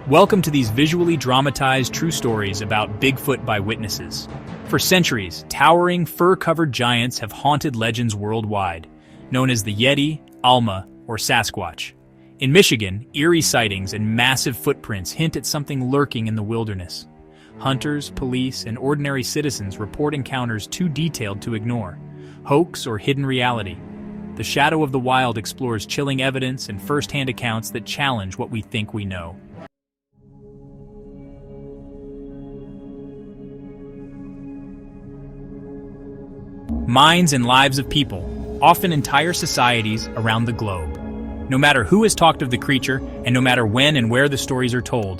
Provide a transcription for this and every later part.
Welcome to these visually dramatized true stories about Bigfoot by witnesses. For centuries, towering, fur-covered giants have haunted legends worldwide, known as the Yeti, Alma, or Sasquatch. In Michigan, eerie sightings and massive footprints hint at something lurking in the wilderness. Hunters, police, and ordinary citizens report encounters too detailed to ignore. Hoax or hidden reality. The Shadow of the Wild explores chilling evidence and first-hand accounts that challenge what we think we know. Minds and lives of people, often entire societies around the globe. No matter who has talked of the creature, and no matter when and where the stories are told,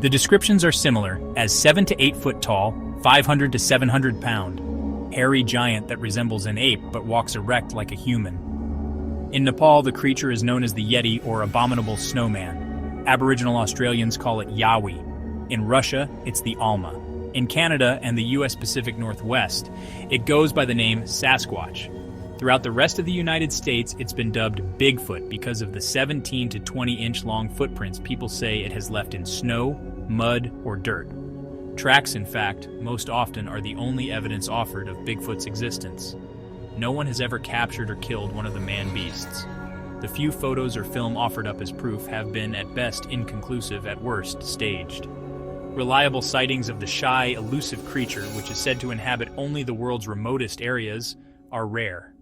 the descriptions are similar as 7 to 8 foot tall, 500 to 700 pound, hairy giant that resembles an ape but walks erect like a human. In Nepal, the creature is known as the Yeti or abominable snowman. Aboriginal Australians call it Yowie. In Russia, it's the Alma. In Canada and the U.S. Pacific Northwest, it goes by the name Sasquatch. Throughout the rest of the United States, it's been dubbed Bigfoot because of the 17 to 20-inch long footprints people say it has left in snow, mud, or dirt. Tracks, in fact, most often are the only evidence offered of Bigfoot's existence. No one has ever captured or killed one of the man-beasts. The few photos or film offered up as proof have been, at best, inconclusive, at worst, staged. Reliable sightings of the shy, elusive creature, which is said to inhabit only the world's remotest areas, are rare.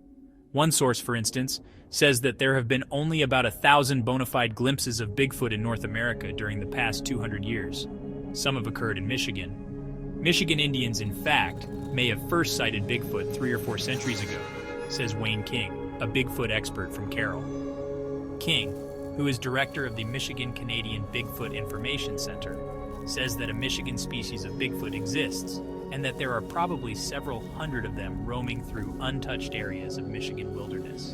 One source, for instance, says that there have been only about 1,000 bona fide glimpses of Bigfoot in North America during the past 200 years. Some have occurred in Michigan. Michigan Indians, in fact, may have first sighted Bigfoot 3 or 4 centuries ago, says Wayne King, a Bigfoot expert from Carroll. King, who is director of the Michigan-Canadian Bigfoot Information Center, says that a Michigan species of Bigfoot exists, and that there are probably several hundred of them roaming through untouched areas of Michigan wilderness.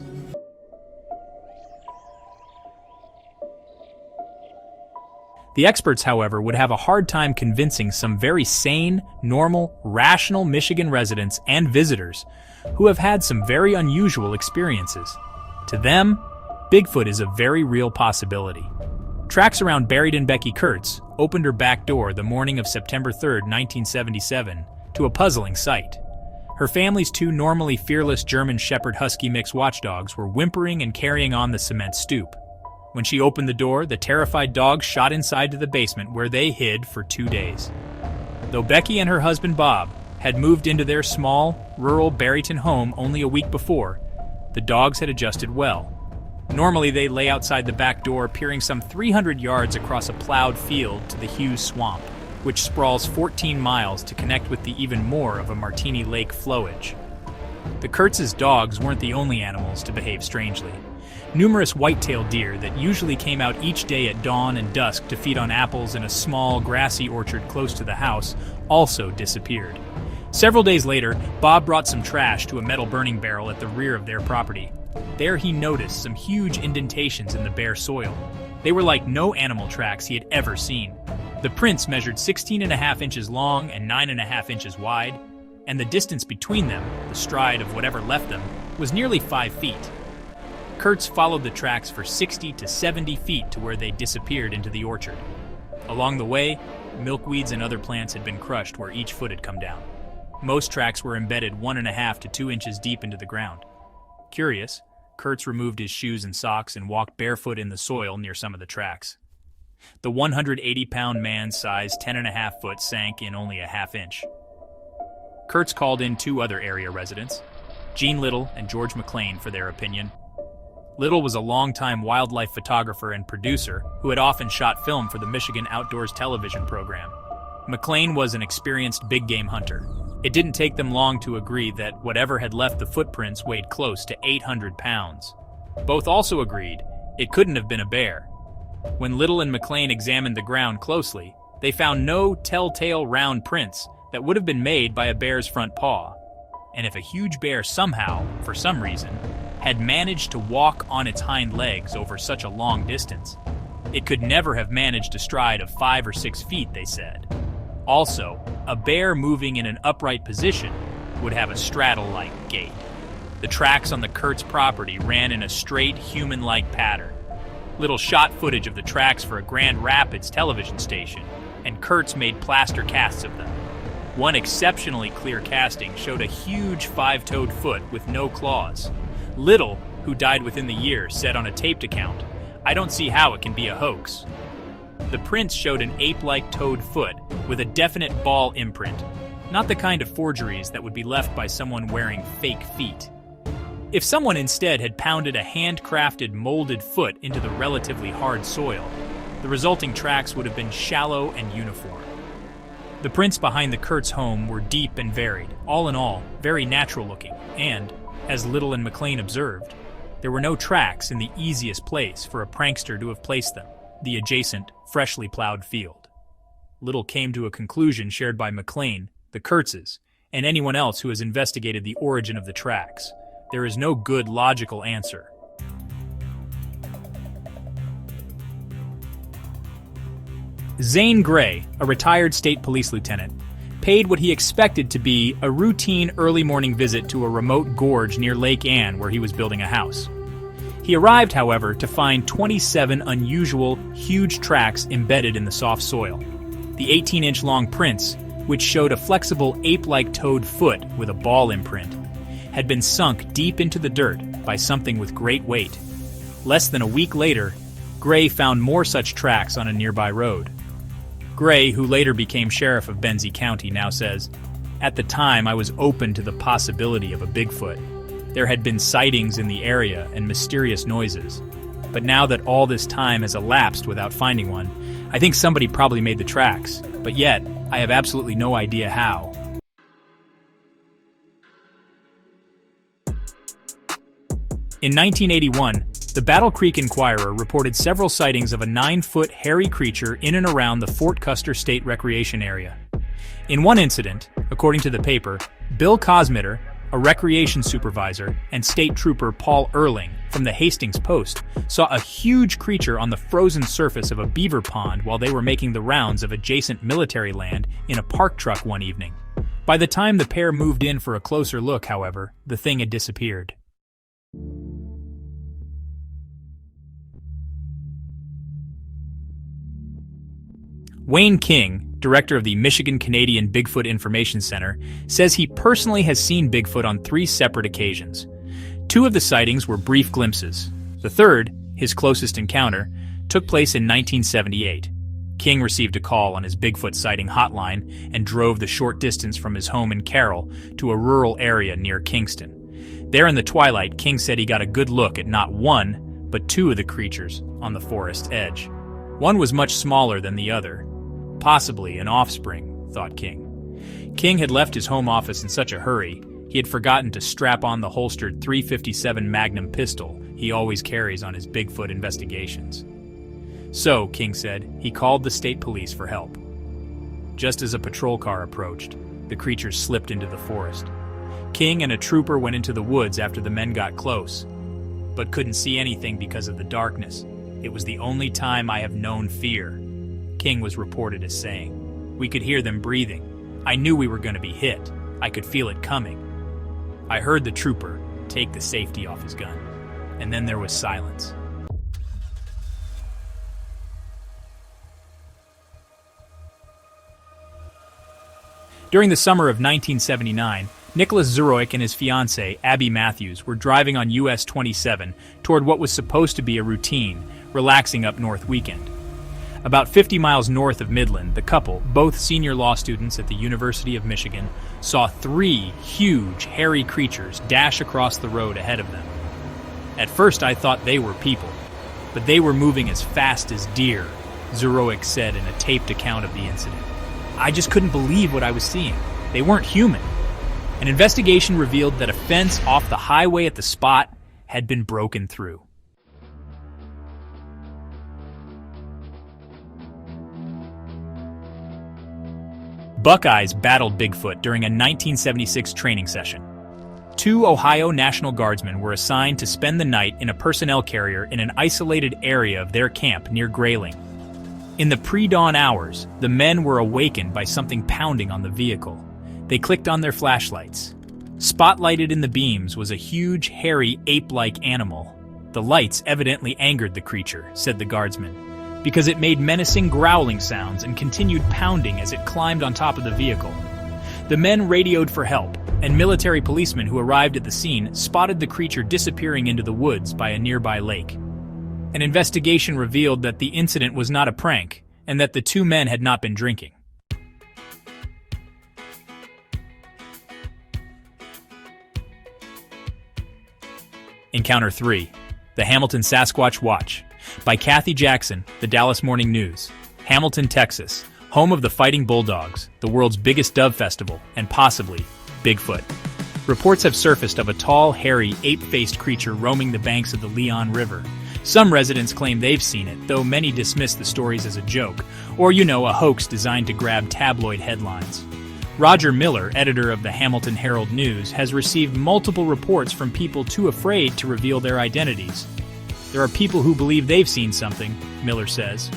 The experts, however, would have a hard time convincing some very sane, normal, rational Michigan residents and visitors who have had some very unusual experiences. To them, Bigfoot is a very real possibility. Tracks around Buried and Becky Kurtz opened her back door the morning of September 3, 1977, to a puzzling sight. Her family's 2 normally fearless German Shepherd Husky mix watchdogs were whimpering and carrying on the cement stoop. When she opened the door, the terrified dogs shot inside to the basement where they hid for 2 days. Though Becky and her husband Bob had moved into their small, rural Barryton home only a week before, the dogs had adjusted well. Normally, they lay outside the back door, peering some 300 yards across a plowed field to the Hughes Swamp, which sprawls 14 miles to connect with the even more of a Martini Lake flowage. The Kurtz's dogs weren't the only animals to behave strangely. Numerous white-tailed deer that usually came out each day at dawn and dusk to feed on apples in a small, grassy orchard close to the house also disappeared. Several days later, Bob brought some trash to a metal burning barrel at the rear of their property. There he noticed some huge indentations in the bare soil. They were like no animal tracks he had ever seen. The prints measured 16.5 inches long and 9.5 inches wide, and the distance between them, the stride of whatever left them, was nearly 5 feet. Kurtz followed the tracks for 60 to 70 feet to where they disappeared into the orchard. Along the way, milkweeds and other plants had been crushed where each foot had come down. Most tracks were embedded 1.5 to 2 inches deep into the ground. Curious, Kurtz removed his shoes and socks and walked barefoot in the soil near some of the tracks. The 180-pound man's size 10.5 foot sank in only a half inch. Kurtz called in 2 other area residents, Gene Little and George McLean, for their opinion. Little was a longtime wildlife photographer and producer who had often shot film for the Michigan Outdoors television program. McLean was an experienced big-game hunter. It didn't take them long to agree that whatever had left the footprints weighed close to 800 pounds. Both also agreed it couldn't have been a bear. When Little and McLean examined the ground closely, they found no telltale round prints that would have been made by a bear's front paw. And if a huge bear somehow, for some reason, had managed to walk on its hind legs over such a long distance, it could never have managed a stride of 5 or 6 feet, they said. Also, a bear moving in an upright position would have a straddle-like gait. The tracks on the Kurtz property ran in a straight, human-like pattern. Little shot footage of the tracks for a Grand Rapids television station, and Kurtz made plaster casts of them. One exceptionally clear casting showed a huge five-toed foot with no claws. Little, who died within the year, said on a taped account, "I don't see how it can be a hoax." The prints showed an ape-like toed foot with a definite ball imprint, not the kind of forgeries that would be left by someone wearing fake feet. If someone instead had pounded a handcrafted molded foot into the relatively hard soil, the resulting tracks would have been shallow and uniform. The prints behind the Kurtz home were deep and varied, all in all, very natural looking, and, as Little and McLean observed, there were no tracks in the easiest place for a prankster to have placed them, the adjacent, freshly plowed field. Little came to a conclusion shared by McLean, the Kurtzes, and anyone else who has investigated the origin of the tracks. There is no good logical answer. Zane Gray, a retired state police lieutenant, paid what he expected to be a routine early morning visit to a remote gorge near Lake Ann where he was building a house. He arrived, however, to find 27 unusual, huge tracks embedded in the soft soil. The 18-inch long prints, which showed a flexible ape-like toed foot with a ball imprint, had been sunk deep into the dirt by something with great weight. Less than a week later, Gray found more such tracks on a nearby road. Gray, who later became sheriff of Benzie County, now says, "At the time, I was open to the possibility of a Bigfoot. There had been sightings in the area and mysterious noises. But now that all this time has elapsed without finding one, I think somebody probably made the tracks. But yet, I have absolutely no idea how." In 1981, the Battle Creek Enquirer reported several sightings of a 9-foot hairy creature in and around the Fort Custer State Recreation Area. In one incident, according to the paper, Bill Cosmitter, a recreation supervisor, and state trooper Paul Erling from the Hastings Post saw a huge creature on the frozen surface of a beaver pond while they were making the rounds of adjacent military land in a park truck one evening. By the time the pair moved in for a closer look, however, the thing had disappeared. Wayne King, director of the Michigan Canadian Bigfoot Information Center, says he personally has seen Bigfoot on 3 separate occasions. 2 of the sightings were brief glimpses. The third, his closest encounter, took place in 1978. King received a call on his Bigfoot sighting hotline and drove the short distance from his home in Carroll to a rural area near Kingston. There in the twilight, King said he got a good look at not one, but 2 of the creatures on the forest's edge. One was much smaller than the other. Possibly an offspring, thought King. King had left his home office in such a hurry, he had forgotten to strap on the holstered .357 Magnum pistol he always carries on his Bigfoot investigations. So, King said, he called the state police for help. Just as a patrol car approached, the creature slipped into the forest. King and a trooper went into the woods after the men got close, but couldn't see anything because of the darkness. It was the only time I have known fear, King was reported as saying. We could hear them breathing. I knew we were going to be hit. I could feel it coming. I heard the trooper take the safety off his gun, and then there was silence. During the summer of 1979, Nicholas Zeroik and his fiancée, Abby Matthews, were driving on US 27 toward what was supposed to be a routine, relaxing up north weekend. About 50 miles north of Midland, the couple, both senior law students at the University of Michigan, saw 3 huge, hairy creatures dash across the road ahead of them. At first I thought they were people, but they were moving as fast as deer, Zeroik said in a taped account of the incident. I just couldn't believe what I was seeing. They weren't human. An investigation revealed that a fence off the highway at the spot had been broken through. Buckeyes battled Bigfoot during a 1976 training session. 2 Ohio National Guardsmen were assigned to spend the night in a personnel carrier in an isolated area of their camp near Grayling. In the pre-dawn hours, the men were awakened by something pounding on the vehicle. They clicked on their flashlights. Spotlighted in the beams was a huge, hairy, ape-like animal. The lights evidently angered the creature, said the guardsman, because it made menacing growling sounds and continued pounding as it climbed on top of the vehicle. The men radioed for help, and military policemen who arrived at the scene spotted the creature disappearing into the woods by a nearby lake. An investigation revealed that the incident was not a prank, and that the two men had not been drinking. Encounter 3. The Hamilton Sasquatch Watch, by Kathy Jackson, The Dallas Morning News. Hamilton, Texas, home of the Fighting Bulldogs, the world's biggest dove festival, and possibly Bigfoot. Reports have surfaced of a tall, hairy, ape-faced creature roaming the banks of the Leon River. Some residents claim they've seen it, though many dismiss the stories as a joke, or a hoax designed to grab tabloid headlines. Roger Miller, editor of the Hamilton Herald News, has received multiple reports from people too afraid to reveal their identities. There are people who believe they've seen something, Miller says.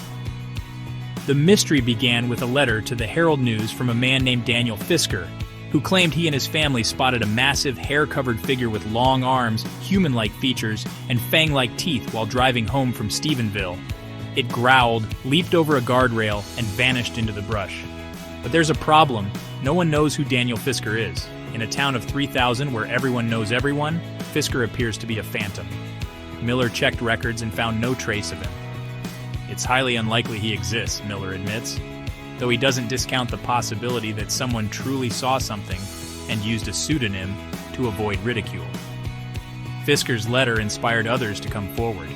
The mystery began with a letter to the Herald News from a man named Daniel Fisker, who claimed he and his family spotted a massive hair-covered figure with long arms, human-like features, and fang-like teeth while driving home from Stephenville. It growled, leaped over a guardrail, and vanished into the brush. But there's a problem. No one knows who Daniel Fisker is. In a town of 3,000 where everyone knows everyone, Fisker appears to be a phantom. Miller checked records and found no trace of him. It's highly unlikely he exists, Miller admits, though he doesn't discount the possibility that someone truly saw something and used a pseudonym to avoid ridicule. Fisker's letter inspired others to come forward.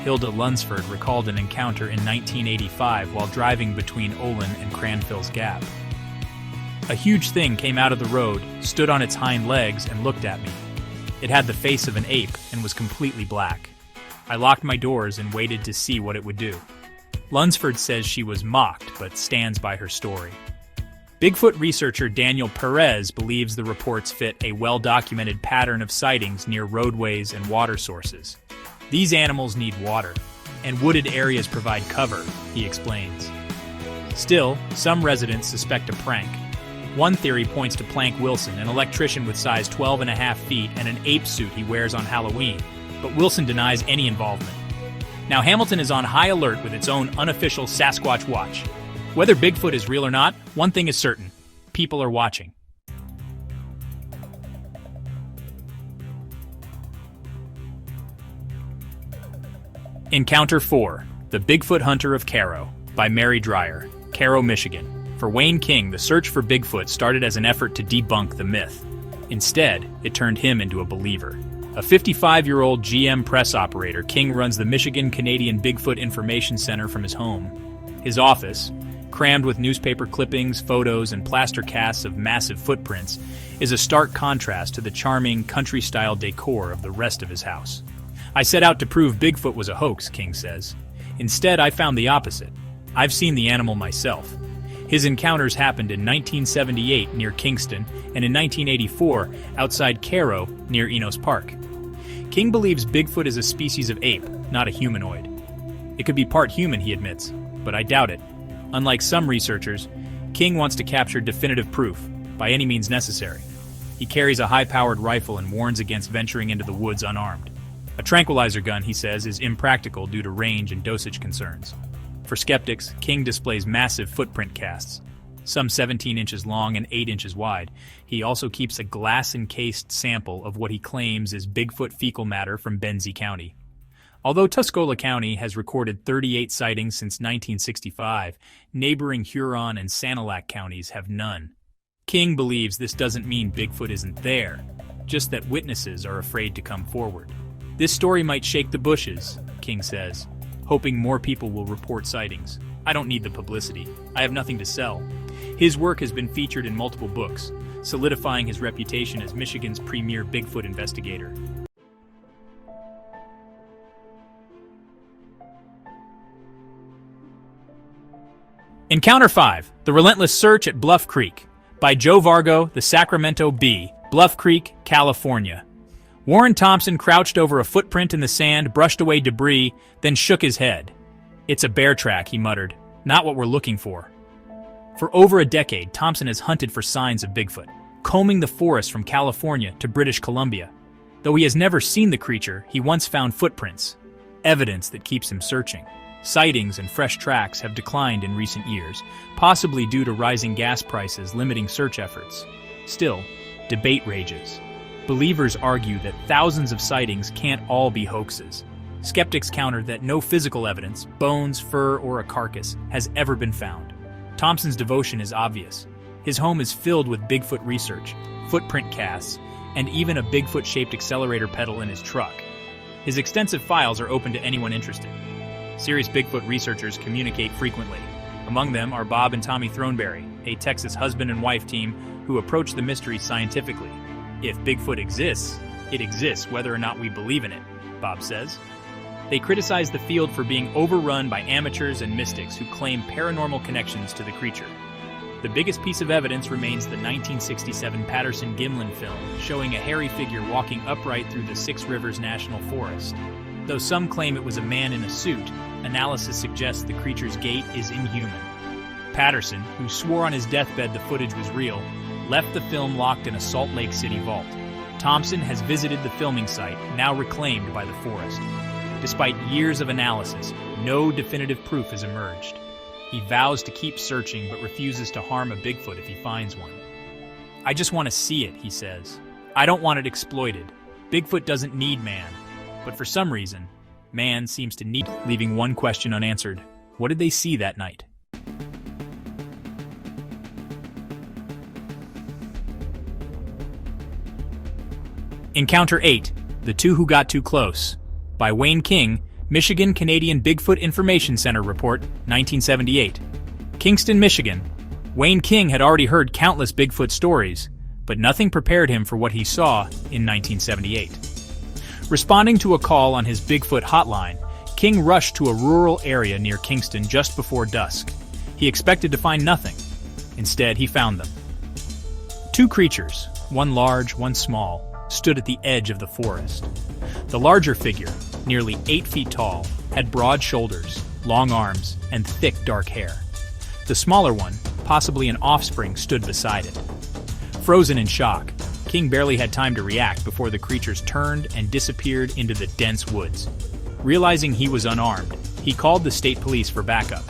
Hilda Lunsford recalled an encounter in 1985 while driving between Olin and Cranfill's Gap. A huge thing came out of the road, stood on its hind legs, and looked at me. It had the face of an ape and was completely black. I locked my doors and waited to see what it would do. Lunsford says she was mocked, but stands by her story. Bigfoot researcher Daniel Perez believes the reports fit a well-documented pattern of sightings near roadways and water sources. These animals need water, and wooded areas provide cover, he explains. Still, some residents suspect a prank. One theory points to Plank Wilson, an electrician with size 12.5 feet and an ape suit he wears on Halloween, but Wilson denies any involvement. Now Hamilton is on high alert with its own unofficial Sasquatch Watch. Whether Bigfoot is real or not, one thing is certain: people are watching. Encounter 4. The Bigfoot Hunter of Cairo, by Mary Dreyer, Cairo, Michigan. For Wayne King, the search for Bigfoot started as an effort to debunk the myth. Instead, it turned him into a believer. A 55-year-old GM press operator, King runs the Michigan-Canadian Bigfoot Information Center from his home. His office, crammed with newspaper clippings, photos, and plaster casts of massive footprints, is a stark contrast to the charming, country-style decor of the rest of his house. I set out to prove Bigfoot was a hoax, King says. Instead, I found the opposite. I've seen the animal myself. His encounters happened in 1978 near Kingston and in 1984 outside Cairo near Enos Park. King believes Bigfoot is a species of ape, not a humanoid. It could be part human, he admits, but I doubt it. Unlike some researchers, King wants to capture definitive proof, by any means necessary. He carries a high-powered rifle and warns against venturing into the woods unarmed. A tranquilizer gun, he says, is impractical due to range and dosage concerns. For skeptics, King displays massive footprint casts, some 17 inches long and 8 inches wide. He also keeps a glass-encased sample of what he claims is Bigfoot fecal matter from Benzie County. Although Tuscola County has recorded 38 sightings since 1965, neighboring Huron and Sanilac counties have none. King believes this doesn't mean Bigfoot isn't there, just that witnesses are afraid to come forward. This story might shake the bushes, King says, hoping more people will report sightings. I don't need the publicity. I have nothing to sell. His work has been featured in multiple books, solidifying his reputation as Michigan's premier Bigfoot investigator. Encounter 5. The Relentless Search at Bluff Creek, by Joe Vargo, the Sacramento Bee, Bluff Creek, California. Warren Thompson crouched over a footprint in the sand, brushed away debris, then shook his head. "It's a bear track," he muttered. "Not what we're looking for." For over a decade, Thompson has hunted for signs of Bigfoot, combing the forest from California to British Columbia. Though he has never seen the creature, he once found footprints, evidence that keeps him searching. Sightings and fresh tracks have declined in recent years, possibly due to rising gas prices limiting search efforts. Still, debate rages. Believers argue that thousands of sightings can't all be hoaxes. Skeptics counter that no physical evidence, bones, fur, or a carcass, has ever been found. Thompson's devotion is obvious. His home is filled with Bigfoot research, footprint casts, and even a Bigfoot-shaped accelerator pedal in his truck. His extensive files are open to anyone interested. Serious Bigfoot researchers communicate frequently. Among them are Bob and Tommy Throneberry, a Texas husband and wife team who approach the mystery scientifically. If Bigfoot exists, it exists whether or not we believe in it, Bob says. They criticize the field for being overrun by amateurs and mystics who claim paranormal connections to the creature. The biggest piece of evidence remains the 1967 Patterson-Gimlin film showing a hairy figure walking upright through the Six Rivers National Forest. Though some claim it was a man in a suit, analysis suggests the creature's gait is inhuman. Patterson, who swore on his deathbed the footage was real, left the film locked in a Salt Lake City vault. Thompson has visited the filming site, now reclaimed by the forest. Despite years of analysis, no definitive proof has emerged. He vows to keep searching but refuses to harm a Bigfoot if he finds one. "I just want to see it," he says. "I don't want it exploited. Bigfoot doesn't need man. But for some reason, man seems to need," leaving one question unanswered. What did they see that night? Encounter 8, The Two Who Got Too Close, by Wayne King, Michigan Canadian Bigfoot Information Center Report, 1978. Kingston, Michigan. Wayne King had already heard countless Bigfoot stories, but nothing prepared him for what he saw in 1978. Responding to a call on his Bigfoot hotline, King rushed to a rural area near Kingston just before dusk. He expected to find nothing. Instead, he found them. Two creatures, one large, one small, stood at the edge of the forest. The larger figure, nearly 8 feet tall, had broad shoulders, long arms, and thick dark hair. The smaller one, possibly an offspring, stood beside it. Frozen in shock, King barely had time to react before the creatures turned and disappeared into the dense woods. Realizing he was unarmed, he called the state police for backup.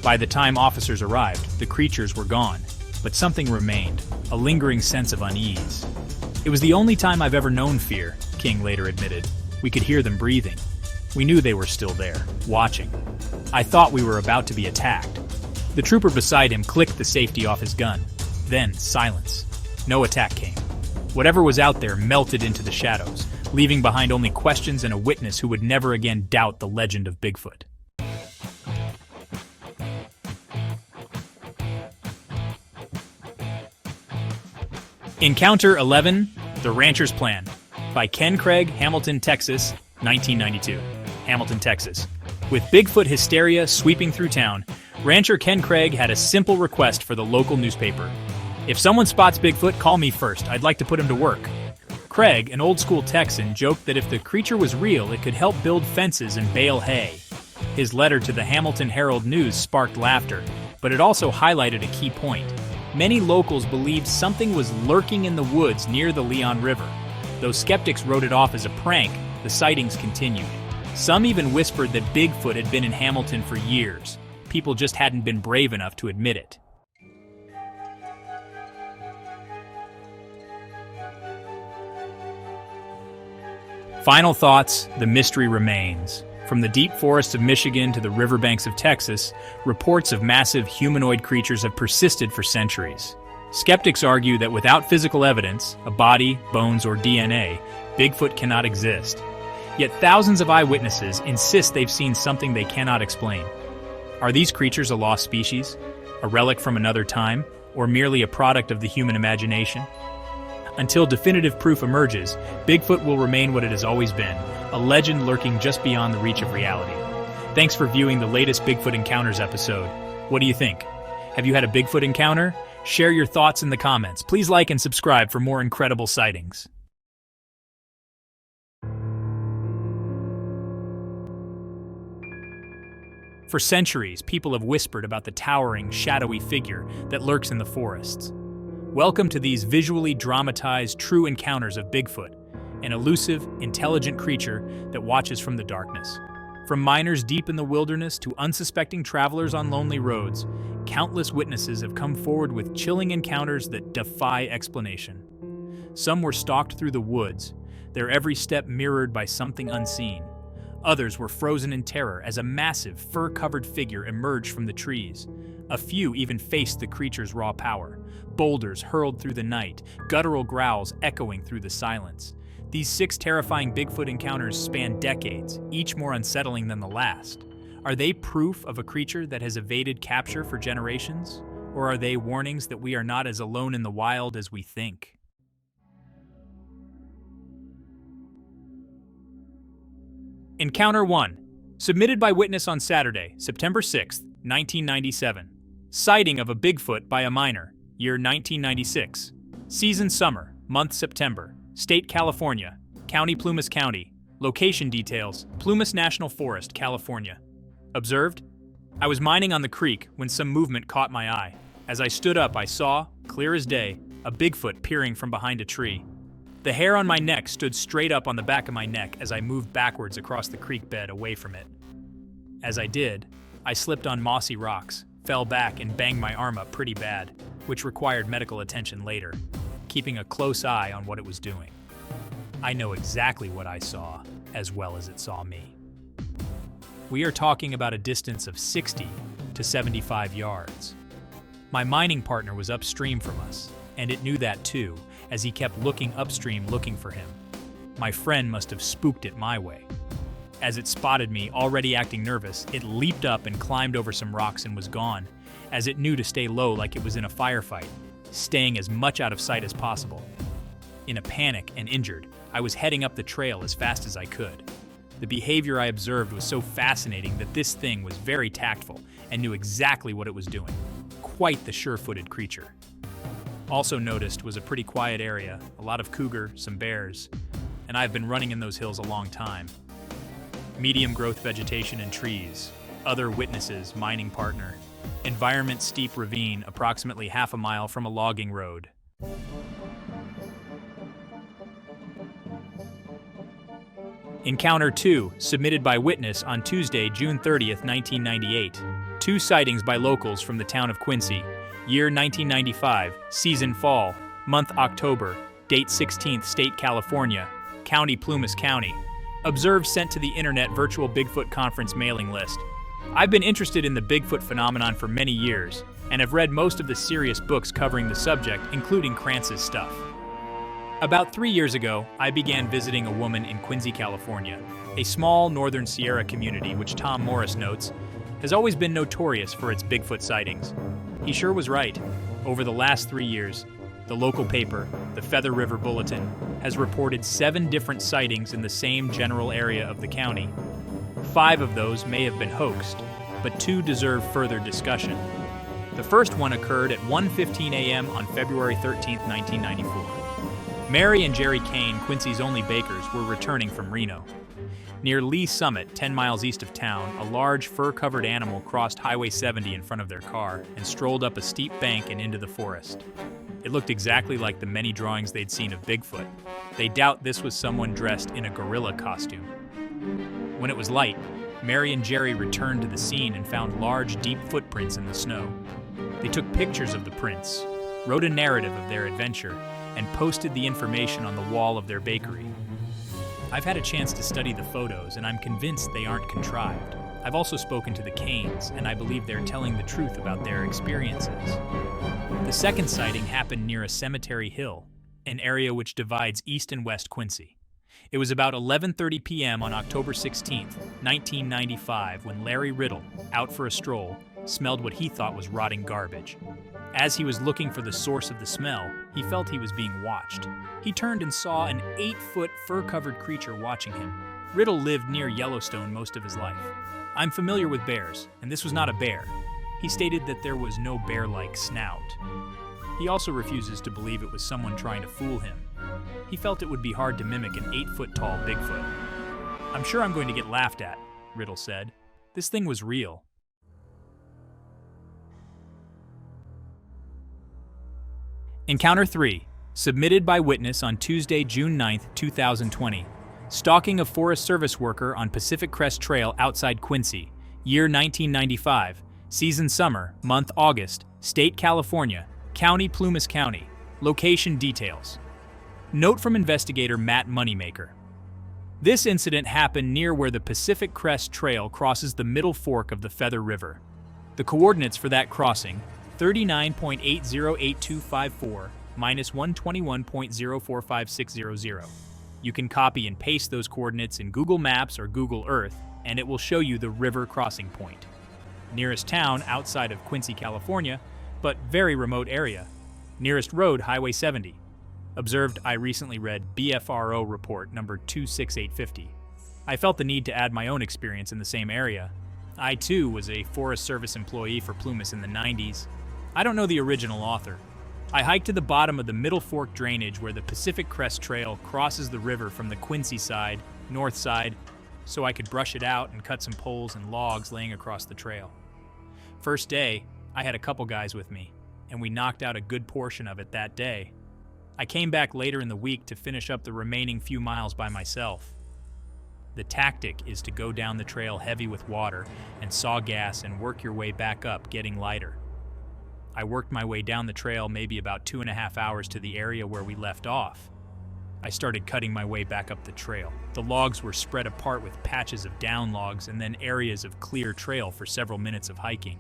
By the time officers arrived, the creatures were gone, but something remained, a lingering sense of unease. "It was the only time I've ever known fear," King later admitted. "We could hear them breathing. We knew they were still there, watching. I thought we were about to be attacked." The trooper beside him clicked the safety off his gun. Then, silence. No attack came. Whatever was out there melted into the shadows, leaving behind only questions and a witness who would never again doubt the legend of Bigfoot. Encounter 11, The Rancher's Plan, by Ken Craig, Hamilton, Texas, 1992. Hamilton, Texas. With Bigfoot hysteria sweeping through town, rancher Ken Craig had a simple request for the local newspaper. "If someone spots Bigfoot, call me first. I'd like to put him to work." Craig, an old-school Texan, joked that if the creature was real, it could help build fences and bale hay. His letter to the Hamilton Herald-News sparked laughter, but it also highlighted a key point. Many locals believed something was lurking in the woods near the Leon River. Though skeptics wrote it off as a prank, the sightings continued. Some even whispered that Bigfoot had been in Hamilton for years. People just hadn't been brave enough to admit it. Final thoughts, the mystery remains. From the deep forests of Michigan to the riverbanks of Texas, reports of massive humanoid creatures have persisted for centuries. Skeptics argue that without physical evidence, a body, bones, or DNA, Bigfoot cannot exist. Yet thousands of eyewitnesses insist they've seen something they cannot explain. Are these creatures a lost species, a relic from another time, or merely a product of the human imagination? Until definitive proof emerges, Bigfoot will remain what it has always been, a legend lurking just beyond the reach of reality. Thanks for viewing the latest Bigfoot Encounters episode. What do you think? Have you had a Bigfoot encounter? Share your thoughts in the comments. Please like and subscribe for more incredible sightings. For centuries, people have whispered about the towering, shadowy figure that lurks in the forests. Welcome to these visually dramatized true encounters of Bigfoot, an elusive, intelligent creature that watches from the darkness. From miners deep in the wilderness to unsuspecting travelers on lonely roads, countless witnesses have come forward with chilling encounters that defy explanation. Some were stalked through the woods, their every step mirrored by something unseen. Others were frozen in terror as a massive, fur-covered figure emerged from the trees. A few even faced the creature's raw power. Boulders hurled through the night, guttural growls echoing through the silence. These 6 terrifying Bigfoot encounters span decades, each more unsettling than the last. Are they proof of a creature that has evaded capture for generations? Or are they warnings that we are not as alone in the wild as we think? Encounter 1. Submitted by witness on Saturday, September 6, 1997. Sighting of a Bigfoot by a miner, year 1996. Season summer, month September. State California, County Plumas County. Location details, Plumas National Forest, California. Observed? I was mining on the creek when some movement caught my eye. As I stood up, I saw, clear as day, a Bigfoot peering from behind a tree. The hair on my neck stood straight up on the back of my neck as I moved backwards across the creek bed away from it. As I did, I slipped on mossy rocks, fell back and banged my arm up pretty bad, which required medical attention later, keeping a close eye on what it was doing. I know exactly what I saw, as well as it saw me. We are talking about a distance of 60 to 75 yards. My mining partner was upstream from us, and it knew that too, as he kept looking upstream looking for him. My friend must have spooked it my way. As it spotted me, already acting nervous, it leaped up and climbed over some rocks and was gone, as it knew to stay low like it was in a firefight, staying as much out of sight as possible. In a panic and injured, I was heading up the trail as fast as I could. The behavior I observed was so fascinating that this thing was very tactful and knew exactly what it was doing. Quite the sure-footed creature. Also noticed was a pretty quiet area, a lot of cougar, some bears, and I've been running in those hills a long time. Medium growth vegetation and trees, other witnesses, mining partner. Environment steep ravine approximately half a mile from a logging road. Encounter 2, submitted by witness on Tuesday, June 30th, 1998. 2 sightings by locals from the town of Quincy. Year 1995, season fall, month October, date 16th, state California, county Plumas County. Observed sent to the internet virtual Bigfoot conference mailing list. I've been interested in the Bigfoot phenomenon for many years, and have read most of the serious books covering the subject, including Krantz's stuff. About 3 years ago, I began visiting a woman in Quincy, California, a small northern Sierra community which Tom Morris notes has always been notorious for its Bigfoot sightings. He sure was right. Over the last 3 years, the local paper, the Feather River Bulletin, has reported 7 different sightings in the same general area of the county. 5 of those may have been hoaxed, but 2 deserve further discussion. The first one occurred at 1:15 a.m. on February 13, 1994. Mary and Jerry Kane, Quincy's only bakers, were returning from Reno. Near Lee Summit, 10 miles east of town, a large fur-covered animal crossed Highway 70 in front of their car and strolled up a steep bank and into the forest. It looked exactly like the many drawings they'd seen of Bigfoot. They doubt this was someone dressed in a gorilla costume. When it was light, Mary and Jerry returned to the scene and found large, deep footprints in the snow. They took pictures of the prints, wrote a narrative of their adventure, and posted the information on the wall of their bakery. I've had a chance to study the photos, and I'm convinced they aren't contrived. I've also spoken to the Canes, and I believe they're telling the truth about their experiences. The second sighting happened near a cemetery hill, an area which divides east and west Quincy. It was about 11:30 p.m. on October 16, 1995, when Larry Riddle, out for a stroll, smelled what he thought was rotting garbage. As he was looking for the source of the smell, he felt he was being watched. He turned and saw an 8-foot fur-covered creature watching him. Riddle lived near Yellowstone most of his life. I'm familiar with bears, and this was not a bear. He stated that there was no bear-like snout. He also refuses to believe it was someone trying to fool him. He felt it would be hard to mimic an 8-foot-tall Bigfoot. "I'm sure I'm going to get laughed at," Riddle said. "This thing was real." Encounter 3, Submitted by witness on Tuesday, June 9, 2020. Stalking of Forest Service worker on Pacific Crest Trail outside Quincy. Year 1995. Season summer. Month August. State California. County Plumas County. Location details. Note from investigator Matt Moneymaker. This incident happened near where the Pacific Crest Trail crosses the middle fork of the Feather River. The coordinates for that crossing, 39.808254 minus 121.045600. You can copy and paste those coordinates in Google Maps or Google Earth, and it will show you the river crossing point. Nearest town outside of Quincy, California, but very remote area. Nearest road, Highway 70. Observed, I recently read BFRO report number 26850. I felt the need to add my own experience in the same area. I too was a Forest Service employee for Plumas in the 90s. I don't know the original author. I hiked to the bottom of the Middle Fork drainage where the Pacific Crest Trail crosses the river from the Quincy side, north side, so I could brush it out and cut some poles and logs laying across the trail. First day, I had a couple guys with me, and we knocked out a good portion of it that day. I came back later in the week to finish up the remaining few miles by myself. The tactic is to go down the trail heavy with water and saw gas and work your way back up, getting lighter. I worked my way down the trail maybe about 2.5 hours to the area where we left off. I started cutting my way back up the trail. The logs were spread apart with patches of down logs and then areas of clear trail for several minutes of hiking.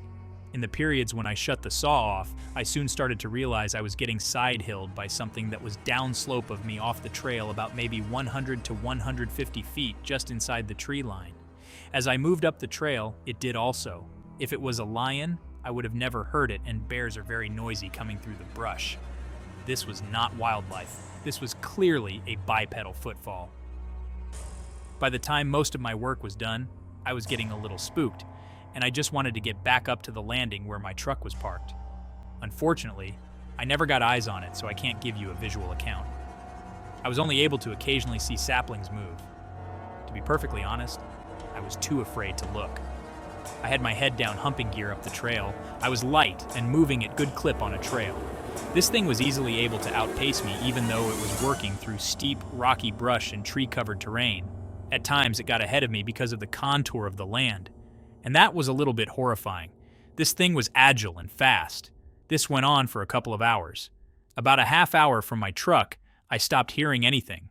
In the periods when I shut the saw off, I soon started to realize I was getting side-hilled by something that was downslope of me off the trail about maybe 100 to 150 feet just inside the tree line. As I moved up the trail, it did also. If it was a lion, I would have never heard it, and bears are very noisy coming through the brush. This was not wildlife. This was clearly a bipedal footfall. By the time most of my work was done, I was getting a little spooked, and I just wanted to get back up to the landing where my truck was parked. Unfortunately, I never got eyes on it, so I can't give you a visual account. I was only able to occasionally see saplings move. To be perfectly honest, I was too afraid to look. I had my head down humping gear up the trail. I was light and moving at good clip on a trail. This thing was easily able to outpace me even though it was working through steep, rocky brush and tree-covered terrain. At times it got ahead of me because of the contour of the land. And that was a little bit horrifying. This thing was agile and fast. This went on for a couple of hours. About a half hour from my truck, I stopped hearing anything.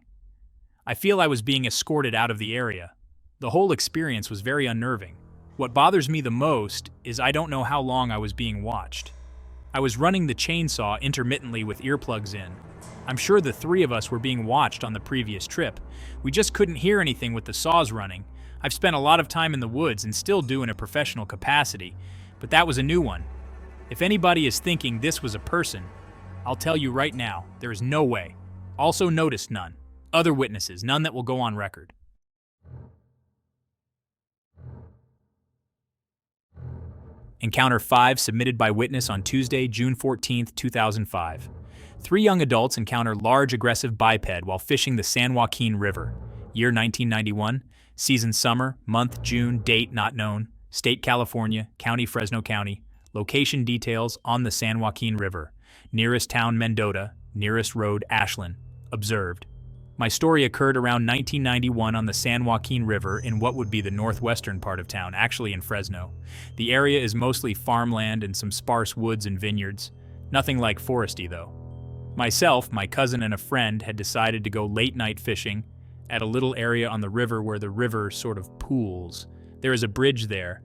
I feel I was being escorted out of the area. The whole experience was very unnerving. What bothers me the most is I don't know how long I was being watched. I was running the chainsaw intermittently with earplugs in. I'm sure the three of us were being watched on the previous trip. We just couldn't hear anything with the saws running. I've spent a lot of time in the woods and still do in a professional capacity, but that was a new one. If anybody is thinking this was a person, I'll tell you right now, there is no way. Also noticed none. Other witnesses, none that will go on record. Encounter 5 submitted by witness on Tuesday, June 14, 2005. 3 young adults encounter large aggressive biped while fishing the San Joaquin River. Year 1991. Season summer, month June, date not known, state California, county Fresno County, location details on the San Joaquin River, nearest town Mendota, nearest road Ashland, observed. My story occurred around 1991 on the San Joaquin River in what would be the northwestern part of town, actually in Fresno. The area is mostly farmland and some sparse woods and vineyards, nothing like foresty though. Myself, my cousin, and a friend had decided to go late night fishing at a little area on the river where the river sort of pools. There is a bridge there.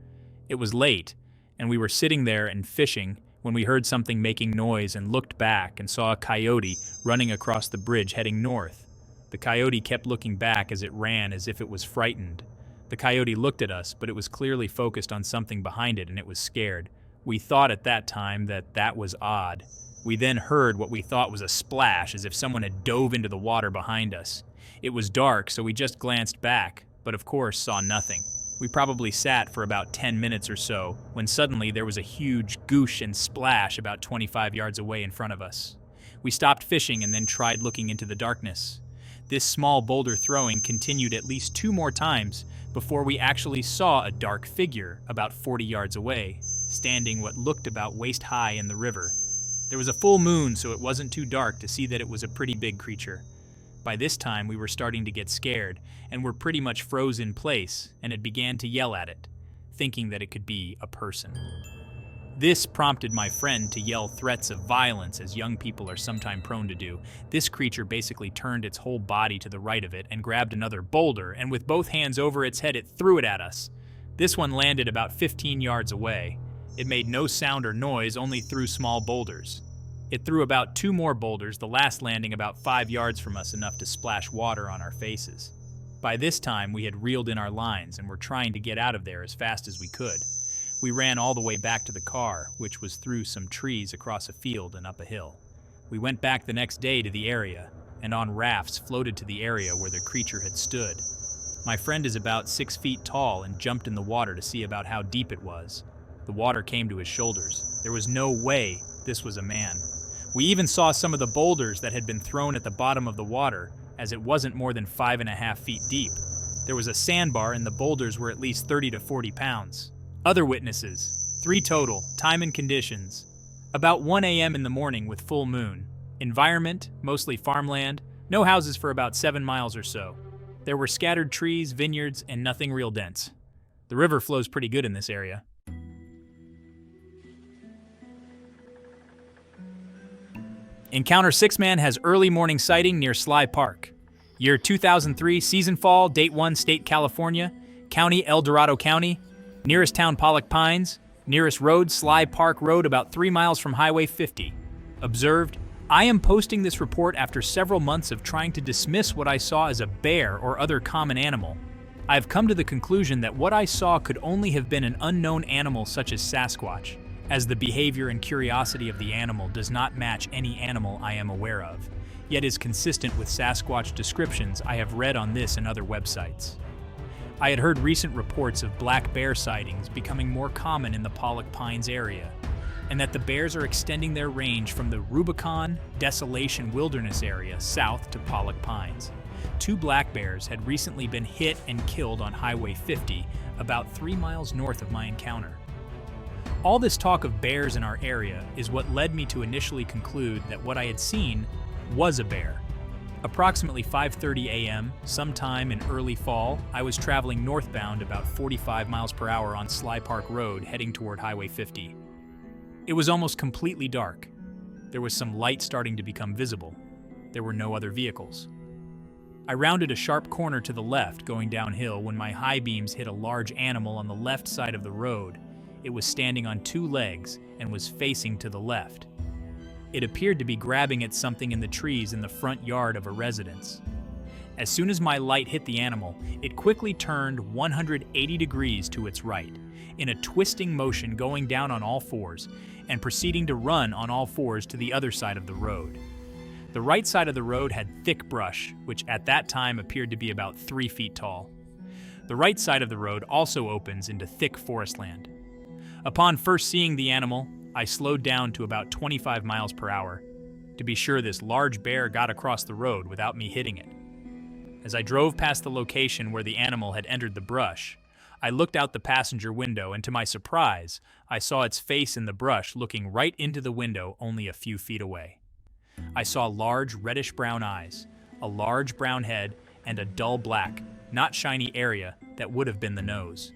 It was late, and we were sitting there and fishing when we heard something making noise and looked back and saw a coyote running across the bridge heading north. The coyote kept looking back as it ran as if it was frightened. The coyote looked at us, but it was clearly focused on something behind it and it was scared. We thought at that time that was odd. We then heard what we thought was a splash as if someone had dove into the water behind us. It was dark, so we just glanced back, but of course saw nothing. We probably sat for about 10 minutes or so, when suddenly there was a huge goosh and splash about 25 yards away in front of us. We stopped fishing and then tried looking into the darkness. This small boulder throwing continued at least 2 more times before we actually saw a dark figure about 40 yards away, standing what looked about waist high in the river. There was a full moon, so it wasn't too dark to see that it was a pretty big creature. By this time, we were starting to get scared, and were pretty much froze in place, and it began to yell at it, thinking that it could be a person. This prompted my friend to yell threats of violence, as young people are sometimes prone to do. This creature basically turned its whole body to the right of it and grabbed another boulder, and with both hands over its head, it threw it at us. This one landed about 15 yards away. It made no sound or noise, only threw small boulders. It threw about 2 more boulders, the last landing about 5 yards from us, enough to splash water on our faces. By this time, we had reeled in our lines and were trying to get out of there as fast as we could. We ran all the way back to the car, which was through some trees across a field and up a hill. We went back the next day to the area, and on rafts floated to the area where the creature had stood. My friend is about 6 feet tall and jumped in the water to see about how deep it was. The water came to his shoulders. There was no way this was a man. We even saw some of the boulders that had been thrown at the bottom of the water, as it wasn't more than 5.5 feet deep. There was a sandbar, and the boulders were at least 30 to 40 pounds. Other witnesses, 3 total, time and conditions. About 1 a.m. in the morning with full moon. Environment, mostly farmland, no houses for about 7 miles or so. There were scattered trees, vineyards, and nothing real dense. The river flows pretty good in this area. Encounter 6-man has early morning sighting near Sly Park. Year 2003, season fall, date 1, state California, county El Dorado County, nearest town Pollock Pines, nearest road Sly Park Road about 3 miles from Highway 50. Observed, I am posting this report after several months of trying to dismiss what I saw as a bear or other common animal. I have come to the conclusion that what I saw could only have been an unknown animal such as Sasquatch, as the behavior and curiosity of the animal does not match any animal I am aware of, yet is consistent with Sasquatch descriptions I have read on this and other websites. I had heard recent reports of black bear sightings becoming more common in the Pollock Pines area, and that the bears are extending their range from the Rubicon Desolation Wilderness area south to Pollock Pines. 2 black bears had recently been hit and killed on Highway 50, about 3 miles north of my encounter. All this talk of bears in our area is what led me to initially conclude that what I had seen was a bear. Approximately 5:30 a.m., sometime in early fall, I was traveling northbound about 45 miles per hour on Sly Park Road heading toward Highway 50. It was almost completely dark. There was some light starting to become visible. There were no other vehicles. I rounded a sharp corner to the left going downhill when my high beams hit a large animal on the left side of the road. It was standing on 2 legs and was facing to the left. It appeared to be grabbing at something in the trees in the front yard of a residence. As soon as my light hit the animal, it quickly turned 180 degrees to its right, in a twisting motion going down on all fours, and proceeding to run on all fours to the other side of the road. The right side of the road had thick brush, which at that time appeared to be about 3 feet tall. The right side of the road also opens into thick forest land. Upon first seeing the animal, I slowed down to about 25 miles per hour to be sure this large bear got across the road without me hitting it. As I drove past the location where the animal had entered the brush, I looked out the passenger window, and to my surprise, I saw its face in the brush looking right into the window only a few feet away. I saw large reddish-brown eyes, a large brown head, and a dull black, not shiny area that would have been the nose.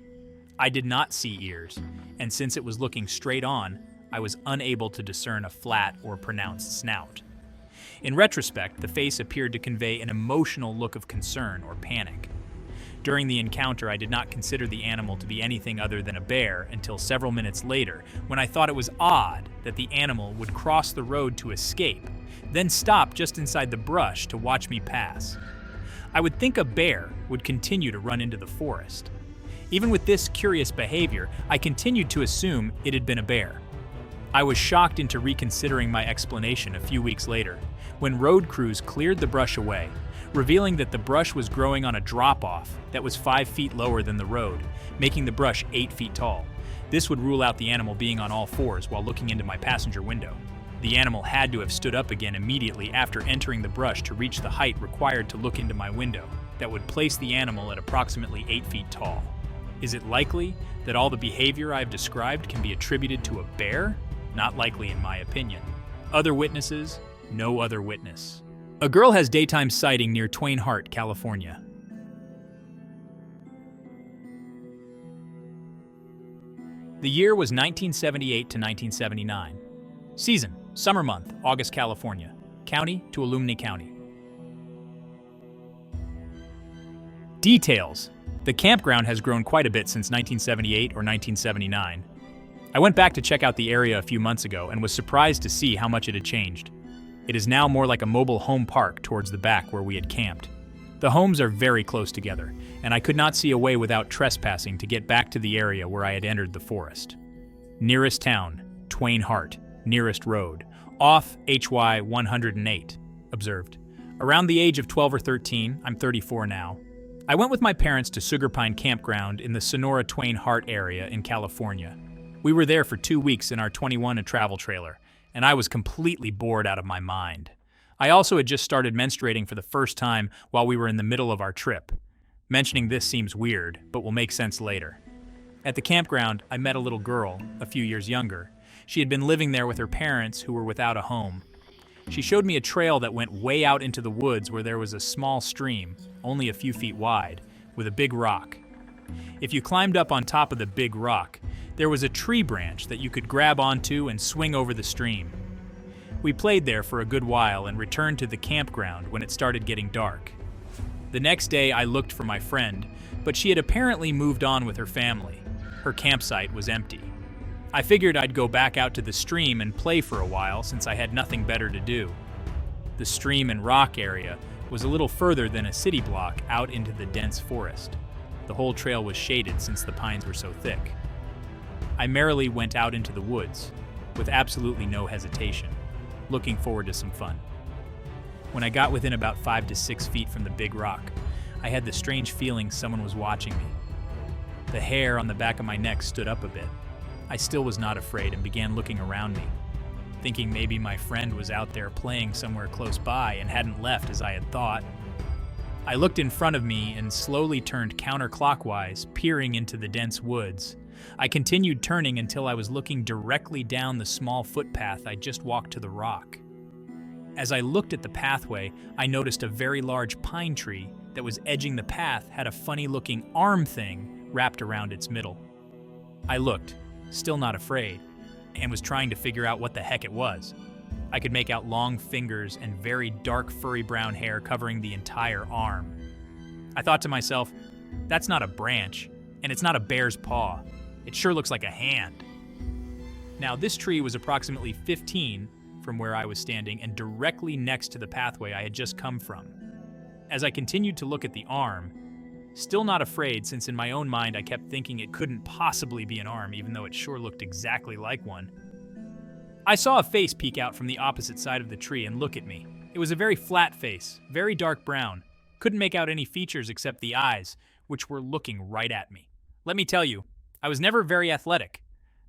I did not see ears, and since it was looking straight on, I was unable to discern a flat or pronounced snout. In retrospect, the face appeared to convey an emotional look of concern or panic. During the encounter, I did not consider the animal to be anything other than a bear until several minutes later, when I thought it was odd that the animal would cross the road to escape, then stop just inside the brush to watch me pass. I would think a bear would continue to run into the forest. Even with this curious behavior, I continued to assume it had been a bear. I was shocked into reconsidering my explanation a few weeks later, when road crews cleared the brush away, revealing that the brush was growing on a drop-off that was 5 feet lower than the road, making the brush 8 feet tall. This would rule out the animal being on all fours while looking into my passenger window. The animal had to have stood up again immediately after entering the brush to reach the height required to look into my window, that would place the animal at approximately 8 feet tall. Is it likely that all the behavior I've described can be attributed to a bear? Not likely in my opinion. Other witnesses, no other witness. A girl has daytime sighting near Twain Harte, California. The year was 1978 to 1979. Season, summer month, August, California. County, Tuolumne County. Details. The campground has grown quite a bit since 1978 or 1979. I went back to check out the area a few months ago and was surprised to see how much it had changed. It is now more like a mobile home park towards the back where we had camped. The homes are very close together, and I could not see a way without trespassing to get back to the area where I had entered the forest. Nearest town, Twain Harte. Nearest road, off HY 108, observed. Around the age of 12 or 13, I'm 34 now. I went with my parents to Sugarpine campground in the Sonora Twain Harte area in California. We were there for 2 weeks in our 21 travel trailer, and I was completely bored out of my mind. I also had just started menstruating for the first time while we were in the middle of our trip. Mentioning this seems weird, but will make sense later. At the campground, I met a little girl, a few years younger. She had been living there with her parents who were without a home. She showed me a trail that went way out into the woods where there was a small stream, only a few feet wide, with a big rock. If you climbed up on top of the big rock, there was a tree branch that you could grab onto and swing over the stream. We played there for a good while and returned to the campground when it started getting dark. The next day I looked for my friend, but she had apparently moved on with her family. Her campsite was empty. I figured I'd go back out to the stream and play for a while since I had nothing better to do. The stream and rock area was a little further than a city block out into the dense forest. The whole trail was shaded since the pines were so thick. I merrily went out into the woods, with absolutely no hesitation, looking forward to some fun. When I got within about 5 to 6 feet from the big rock, I had the strange feeling someone was watching me. The hair on the back of my neck stood up a bit. I still was not afraid and began looking around me, thinking maybe my friend was out there playing somewhere close by and hadn't left as I had thought. I looked in front of me and slowly turned counterclockwise, peering into the dense woods. I continued turning until I was looking directly down the small footpath I just walked to the rock. As I looked at the pathway, I noticed a very large pine tree that was edging the path had a funny-looking arm thing wrapped around its middle. I looked, still not afraid, and was trying to figure out what the heck it was. I could make out long fingers and very dark furry brown hair covering the entire arm. I thought to myself, that's not a branch, and it's not a bear's paw. It sure looks like a hand. Now, this tree was approximately 15 from where I was standing and directly next to the pathway I had just come from. As I continued to look at the arm, still not afraid since in my own mind I kept thinking it couldn't possibly be an arm even though it sure looked exactly like one, I saw a face peek out from the opposite side of the tree and look at me. It was a very flat face, very dark brown. Couldn't make out any features except the eyes, which were looking right at me. Let me tell you, I was never very athletic,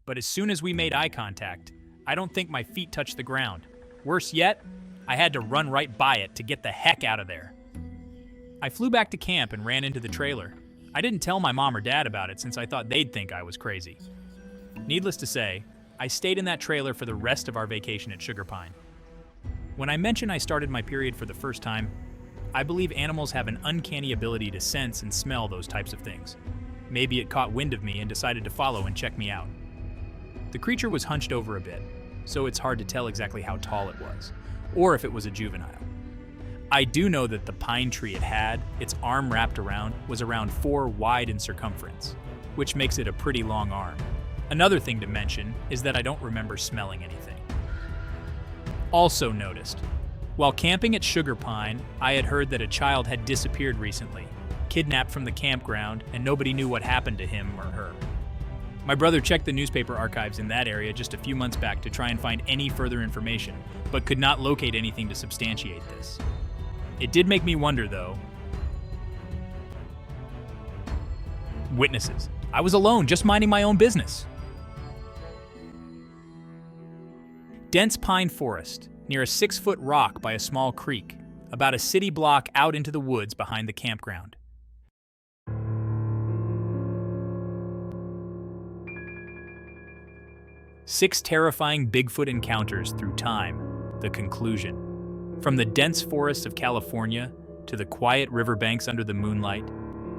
but as soon as we made eye contact, I don't think my feet touched the ground. Worse yet, I had to run right by it to get the heck out of there. I flew back to camp and ran into the trailer. I didn't tell my mom or dad about it since I thought they'd think I was crazy. Needless to say, I stayed in that trailer for the rest of our vacation at Sugarpine. When I mention I started my period for the first time, I believe animals have an uncanny ability to sense and smell those types of things. Maybe it caught wind of me and decided to follow and check me out. The creature was hunched over a bit, so it's hard to tell exactly how tall it was, or if it was a juvenile. I do know that the pine tree it had, its arm wrapped around, was around 4 wide in circumference, which makes it a pretty long arm. Another thing to mention is that I don't remember smelling anything. Also noticed, while camping at Sugarpine, I had heard that a child had disappeared recently, kidnapped from the campground, and nobody knew what happened to him or her. My brother checked the newspaper archives in that area just a few months back to try and find any further information, but could not locate anything to substantiate this. It did make me wonder, though. Witnesses. I was alone, just minding my own business. Dense pine forest, near a 6-foot rock by a small creek, about a city block out into the woods behind the campground. Six terrifying Bigfoot encounters through time. the conclusion. From the dense forests of California to the quiet riverbanks under the moonlight,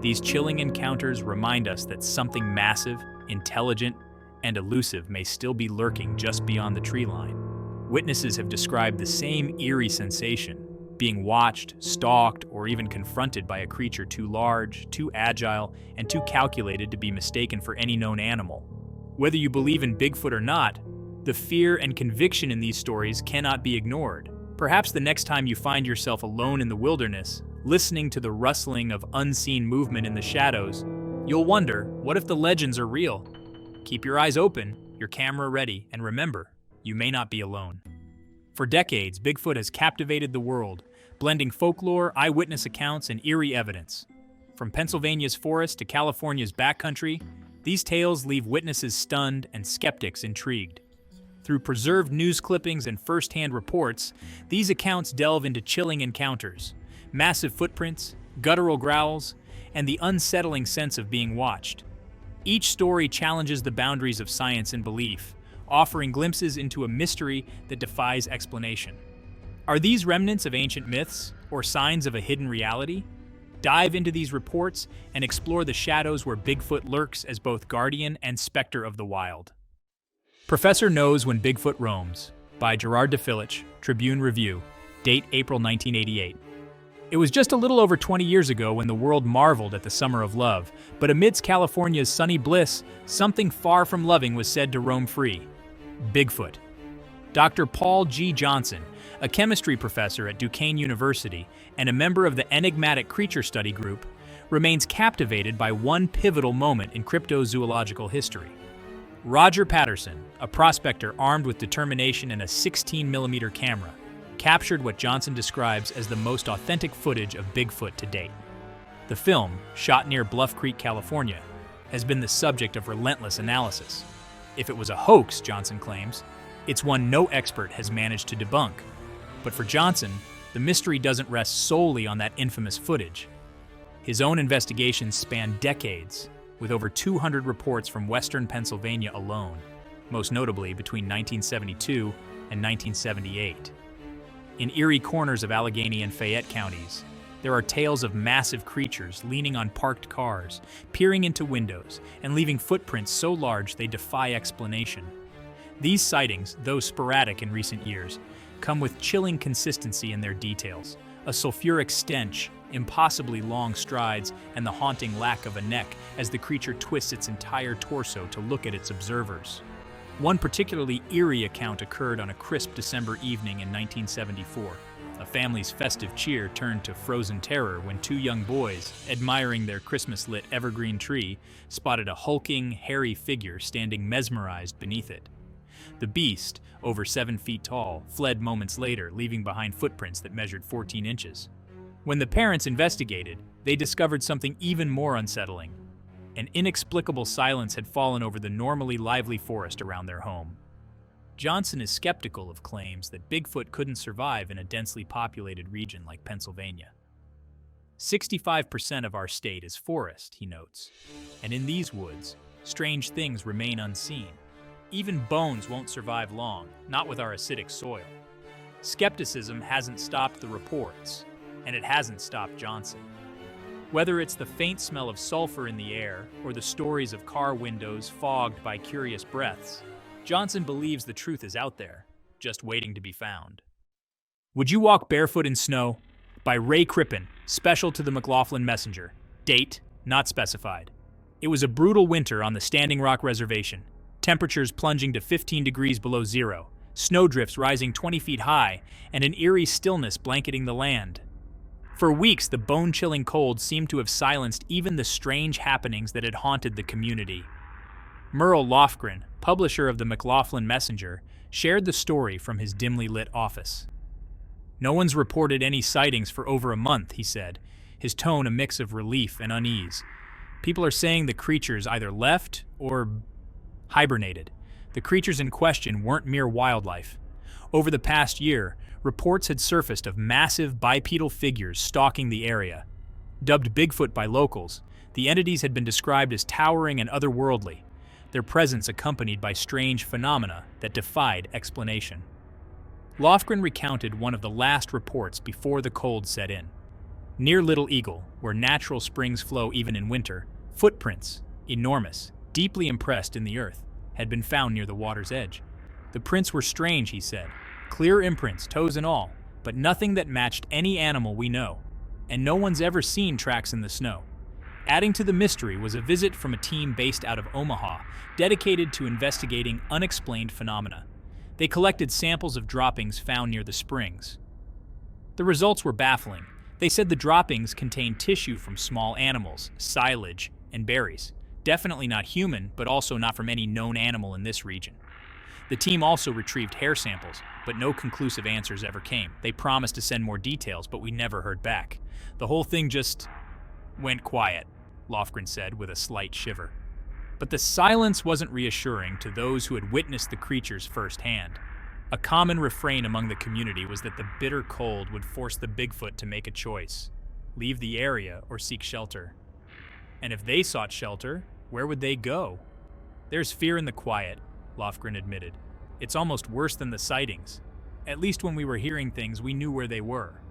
these chilling encounters remind us that something massive, intelligent, and elusive may still be lurking just beyond the tree line. Witnesses have described the same eerie sensation, being watched, stalked, or even confronted by a creature too large, too agile, and too calculated to be mistaken for any known animal. Whether you believe in Bigfoot or not, the fear and conviction in these stories cannot be ignored. Perhaps the next time you find yourself alone in the wilderness, listening to the rustling of unseen movement in the shadows, you'll wonder, what if the legends are real? Keep your eyes open, your camera ready, and remember, you may not be alone. For decades, Bigfoot has captivated the world, blending folklore, eyewitness accounts, and eerie evidence. From Pennsylvania's forest to California's backcountry, these tales leave witnesses stunned and skeptics intrigued. Through preserved news clippings and first-hand reports, these accounts delve into chilling encounters, massive footprints, guttural growls, and the unsettling sense of being watched. Each story challenges the boundaries of science and belief, offering glimpses into a mystery that defies explanation. Are these remnants of ancient myths or signs of a hidden reality? Dive into these reports and explore the shadows where Bigfoot lurks as both guardian and specter of the wild. Professor Knows When Bigfoot Roams, by Gerard DeFilich, Tribune Review, date April 1988. It was just a little over 20 years ago when the world marveled at the summer of love, but amidst California's sunny bliss, something far from loving was said to roam free: Bigfoot. Dr. Paul G. Johnson, a chemistry professor at Duquesne University and a member of the enigmatic creature study group, remains captivated by one pivotal moment in cryptozoological history. Roger Patterson, a prospector armed with determination and a 16mm camera, captured what Johnson describes as the most authentic footage of Bigfoot to date. The film, shot near Bluff Creek, California, has been the subject of relentless analysis. If it was a hoax, Johnson claims, it's one no expert has managed to debunk. But for Johnson, the mystery doesn't rest solely on that infamous footage. His own investigations span decades, with over 200 reports from western Pennsylvania alone, most notably between 1972 and 1978. In eerie corners of Allegheny and Fayette counties, there are tales of massive creatures leaning on parked cars, peering into windows, and leaving footprints so large they defy explanation. These sightings, though sporadic in recent years, come with chilling consistency in their details: a sulfuric stench, impossibly long strides, and the haunting lack of a neck as the creature twists its entire torso to look at its observers. One particularly eerie account occurred on a crisp December evening in 1974. A family's festive cheer turned to frozen terror when two young boys, admiring their Christmas-lit evergreen tree, spotted a hulking, hairy figure standing mesmerized beneath it. The beast, over 7 feet tall, fled moments later, leaving behind footprints that measured 14 inches. When the parents investigated, they discovered something even more unsettling. An inexplicable silence had fallen over the normally lively forest around their home. Johnson is skeptical of claims that Bigfoot couldn't survive in a densely populated region like Pennsylvania. 65% of our state is forest, he notes, and in these woods, strange things remain unseen. Even bones won't survive long, not with our acidic soil. Skepticism hasn't stopped the reports, and it hasn't stopped Johnson. Whether it's the faint smell of sulfur in the air or the stories of car windows fogged by curious breaths, Johnson believes the truth is out there, just waiting to be found. Would You Walk Barefoot in Snow? By Ray Crippen, special to the McLaughlin Messenger. Date, not specified. It was a brutal winter on the Standing Rock Reservation, temperatures plunging to 15 degrees below zero, snowdrifts rising 20 feet high, and an eerie stillness blanketing the land. For weeks, the bone-chilling cold seemed to have silenced even the strange happenings that had haunted the community. Merle Lofgren, publisher of the McLaughlin Messenger, shared the story from his dimly lit office. "No one's reported any sightings for over a month," he said, his tone a mix of relief and unease. "People are saying the creatures either left or hibernated. The creatures in question weren't mere wildlife. Over the past year, reports had surfaced of massive bipedal figures stalking the area. Dubbed Bigfoot by locals, the entities had been described as towering and otherworldly, their presence accompanied by strange phenomena that defied explanation." Lofgren recounted one of the last reports before the cold set in. Near Little Eagle, where natural springs flow even in winter, footprints, enormous, deeply impressed in the earth, had been found near the water's edge. The prints were strange, he said. Clear imprints, toes and all, but nothing that matched any animal we know. And no one's ever seen tracks in the snow. Adding to the mystery was a visit from a team based out of Omaha, dedicated to investigating unexplained phenomena. They collected samples of droppings found near the springs. The results were baffling. They said the droppings contained tissue from small animals, silage, and berries. Definitely not human, but also not from any known animal in this region. The team also retrieved hair samples, but no conclusive answers ever came. They promised to send more details, but we never heard back. The whole thing just went quiet, Lofgren said with a slight shiver. But the silence wasn't reassuring to those who had witnessed the creatures firsthand. A common refrain among the community was that the bitter cold would force the Bigfoot to make a choice: leave the area or seek shelter. And if they sought shelter, where would they go? There's fear in the quiet, Lofgren admitted. It's almost worse than the sightings. At least when we were hearing things, we knew where they were.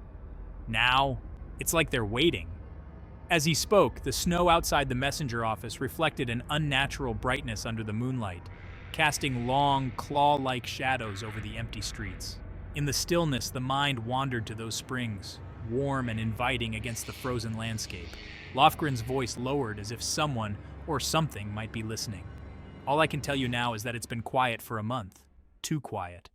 Now, it's like they're waiting. As he spoke, the snow outside the messenger office reflected an unnatural brightness under the moonlight, casting long, claw-like shadows over the empty streets. In the stillness, the mind wandered to those springs, warm and inviting against the frozen landscape. Lofgren's voice lowered as if someone or something might be listening. All I can tell you now is that it's been quiet for a month. Too quiet.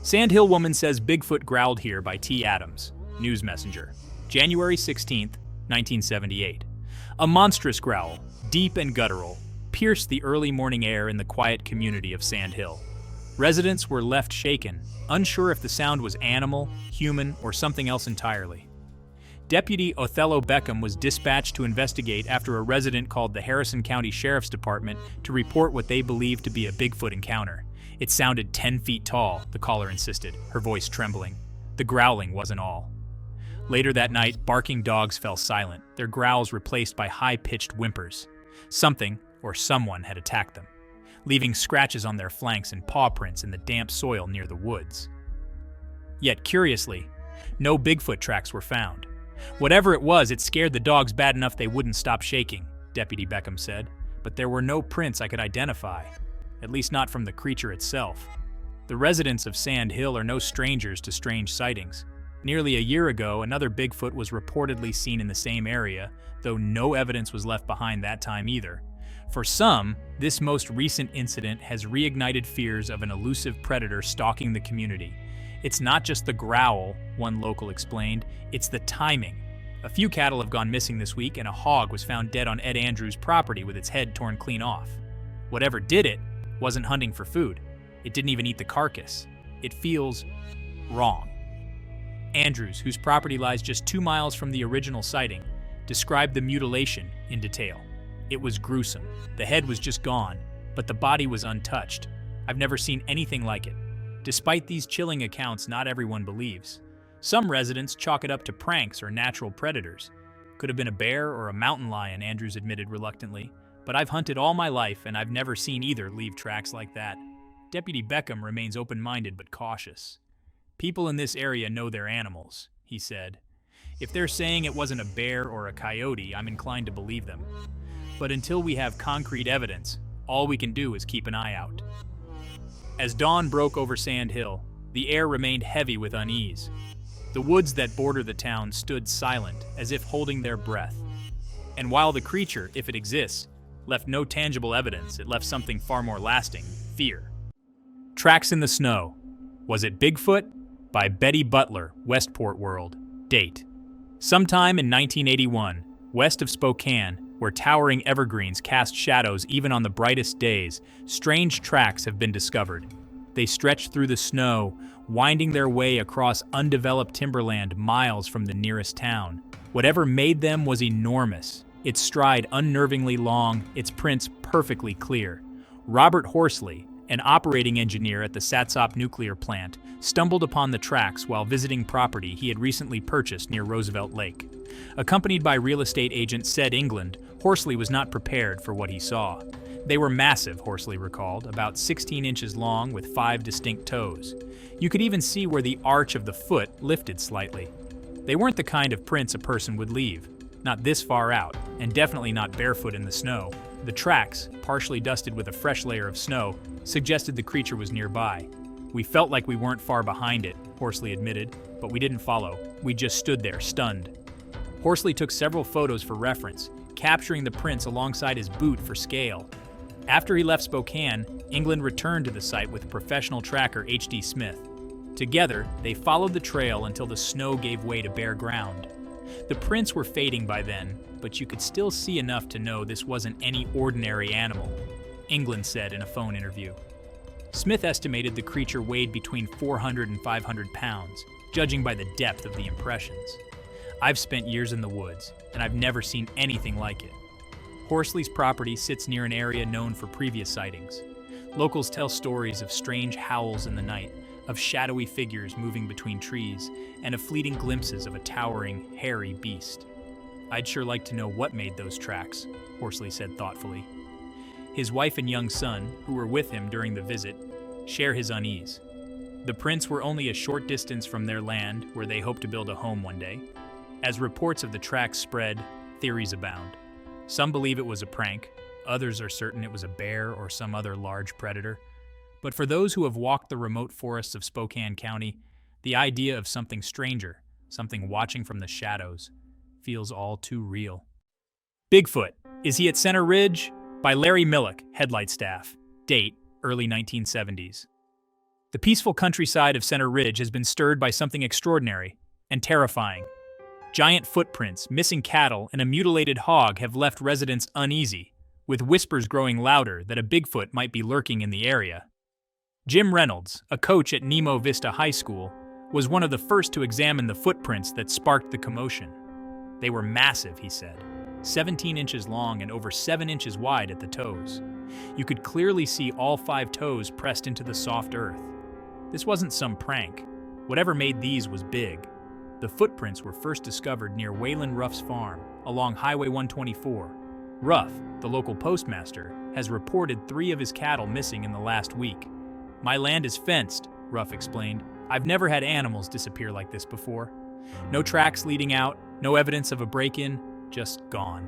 Sandhill Woman says Bigfoot growled here by T. Adams, News Messenger, January 16th, 1978. A monstrous growl, deep and guttural, pierced the early morning air in the quiet community of Sandhill. Residents were left shaken, unsure if the sound was animal, human, or something else entirely. Deputy Othello Beckham was dispatched to investigate after a resident called the Harrison County Sheriff's Department to report what they believed to be a Bigfoot encounter. It sounded 10 feet tall, the caller insisted, her voice trembling. The growling wasn't all. Later that night, barking dogs fell silent, their growls replaced by high-pitched whimpers. Something, or someone, had attacked them, leaving scratches on their flanks and paw prints in the damp soil near the woods. Yet, curiously, no Bigfoot tracks were found. Whatever it was, it scared the dogs bad enough they wouldn't stop shaking, Deputy Beckham said, but there were no prints I could identify, at least not from the creature itself. The residents of Sand Hill are no strangers to strange sightings. Nearly a year ago, another Bigfoot was reportedly seen in the same area, though no evidence was left behind that time either. For some, this most recent incident has reignited fears of an elusive predator stalking the community. It's not just the growl, one local explained, it's the timing. A few cattle have gone missing this week, and a hog was found dead on Ed Andrews' property with its head torn clean off. Whatever did it wasn't hunting for food. It didn't even eat the carcass. It feels wrong. Andrews, whose property lies just 2 miles from the original sighting, described the mutilation in detail. It was gruesome. The head was just gone, but the body was untouched. I've never seen anything like it. Despite these chilling accounts, not everyone believes. Some residents chalk it up to pranks or natural predators. Could have been a bear or a mountain lion, Andrews admitted reluctantly, but I've hunted all my life and I've never seen either leave tracks like that. Deputy Beckham remains open-minded but cautious. People in this area know their animals, he said. If they're saying it wasn't a bear or a coyote, I'm inclined to believe them. But until we have concrete evidence, all we can do is keep an eye out. As dawn broke over Sand Hill, the air remained heavy with unease. The woods that border the town stood silent, as if holding their breath. And while the creature, if it exists, left no tangible evidence, it left something far more lasting: fear. Tracks in the snow. Was it Bigfoot? By Betty Butler, Westport World. Date: sometime in 1981, west of Spokane, where towering evergreens cast shadows even on the brightest days, strange tracks have been discovered. They stretch through the snow, winding their way across undeveloped timberland miles from the nearest town. Whatever made them was enormous, its stride unnervingly long, its prints perfectly clear. Robert Horsley, an operating engineer at the Satsop nuclear plant, stumbled upon the tracks while visiting property he had recently purchased near Roosevelt Lake. Accompanied by real estate agent Ced England, Horsley was not prepared for what he saw. They were massive, Horsley recalled, about 16 inches long with 5 distinct toes. You could even see where the arch of the foot lifted slightly. They weren't the kind of prints a person would leave, not this far out, and definitely not barefoot in the snow. The tracks, partially dusted with a fresh layer of snow, suggested the creature was nearby. We felt like we weren't far behind it, Horsley admitted, but we didn't follow. We just stood there, stunned. Horsley took several photos for reference, capturing the prints alongside his boot for scale. After he left Spokane, England returned to the site with professional tracker H.D. Smith. Together, they followed the trail until the snow gave way to bare ground. The prints were fading by then, but you could still see enough to know this wasn't any ordinary animal, England said in a phone interview. Smith estimated the creature weighed between 400 and 500 pounds, judging by the depth of the impressions. I've spent years in the woods, and I've never seen anything like it. Horsley's property sits near an area known for previous sightings. Locals tell stories of strange howls in the night, of shadowy figures moving between trees, and of fleeting glimpses of a towering, hairy beast. I'd sure like to know what made those tracks, Horsley said thoughtfully. His wife and young son, who were with him during the visit, share his unease. The prints were only a short distance from their land where they hope to build a home one day. As reports of the tracks spread, theories abound. Some believe it was a prank, others are certain it was a bear or some other large predator. But for those who have walked the remote forests of Spokane County, the idea of something stranger, something watching from the shadows, feels all too real. Bigfoot, Is He at Center Ridge? By Larry Millick, Headlight Staff. Date, early 1970s. The peaceful countryside of Center Ridge has been stirred by something extraordinary and terrifying. Giant footprints, missing cattle, and a mutilated hog have left residents uneasy, with whispers growing louder that a Bigfoot might be lurking in the area. Jim Reynolds, a coach at Nemo Vista High School, was one of the first to examine the footprints that sparked the commotion. They were massive, he said, 17 inches long and over 7 inches wide at the toes. You could clearly see all 5 toes pressed into the soft earth. This wasn't some prank. Whatever made these was big. The footprints were first discovered near Waylon Ruff's farm, along Highway 124. Ruff, the local postmaster, has reported 3 of his cattle missing in the last week. "My land is fenced," Ruff explained. "I've never had animals disappear like this before. No tracks leading out, no evidence of a break-in, just gone."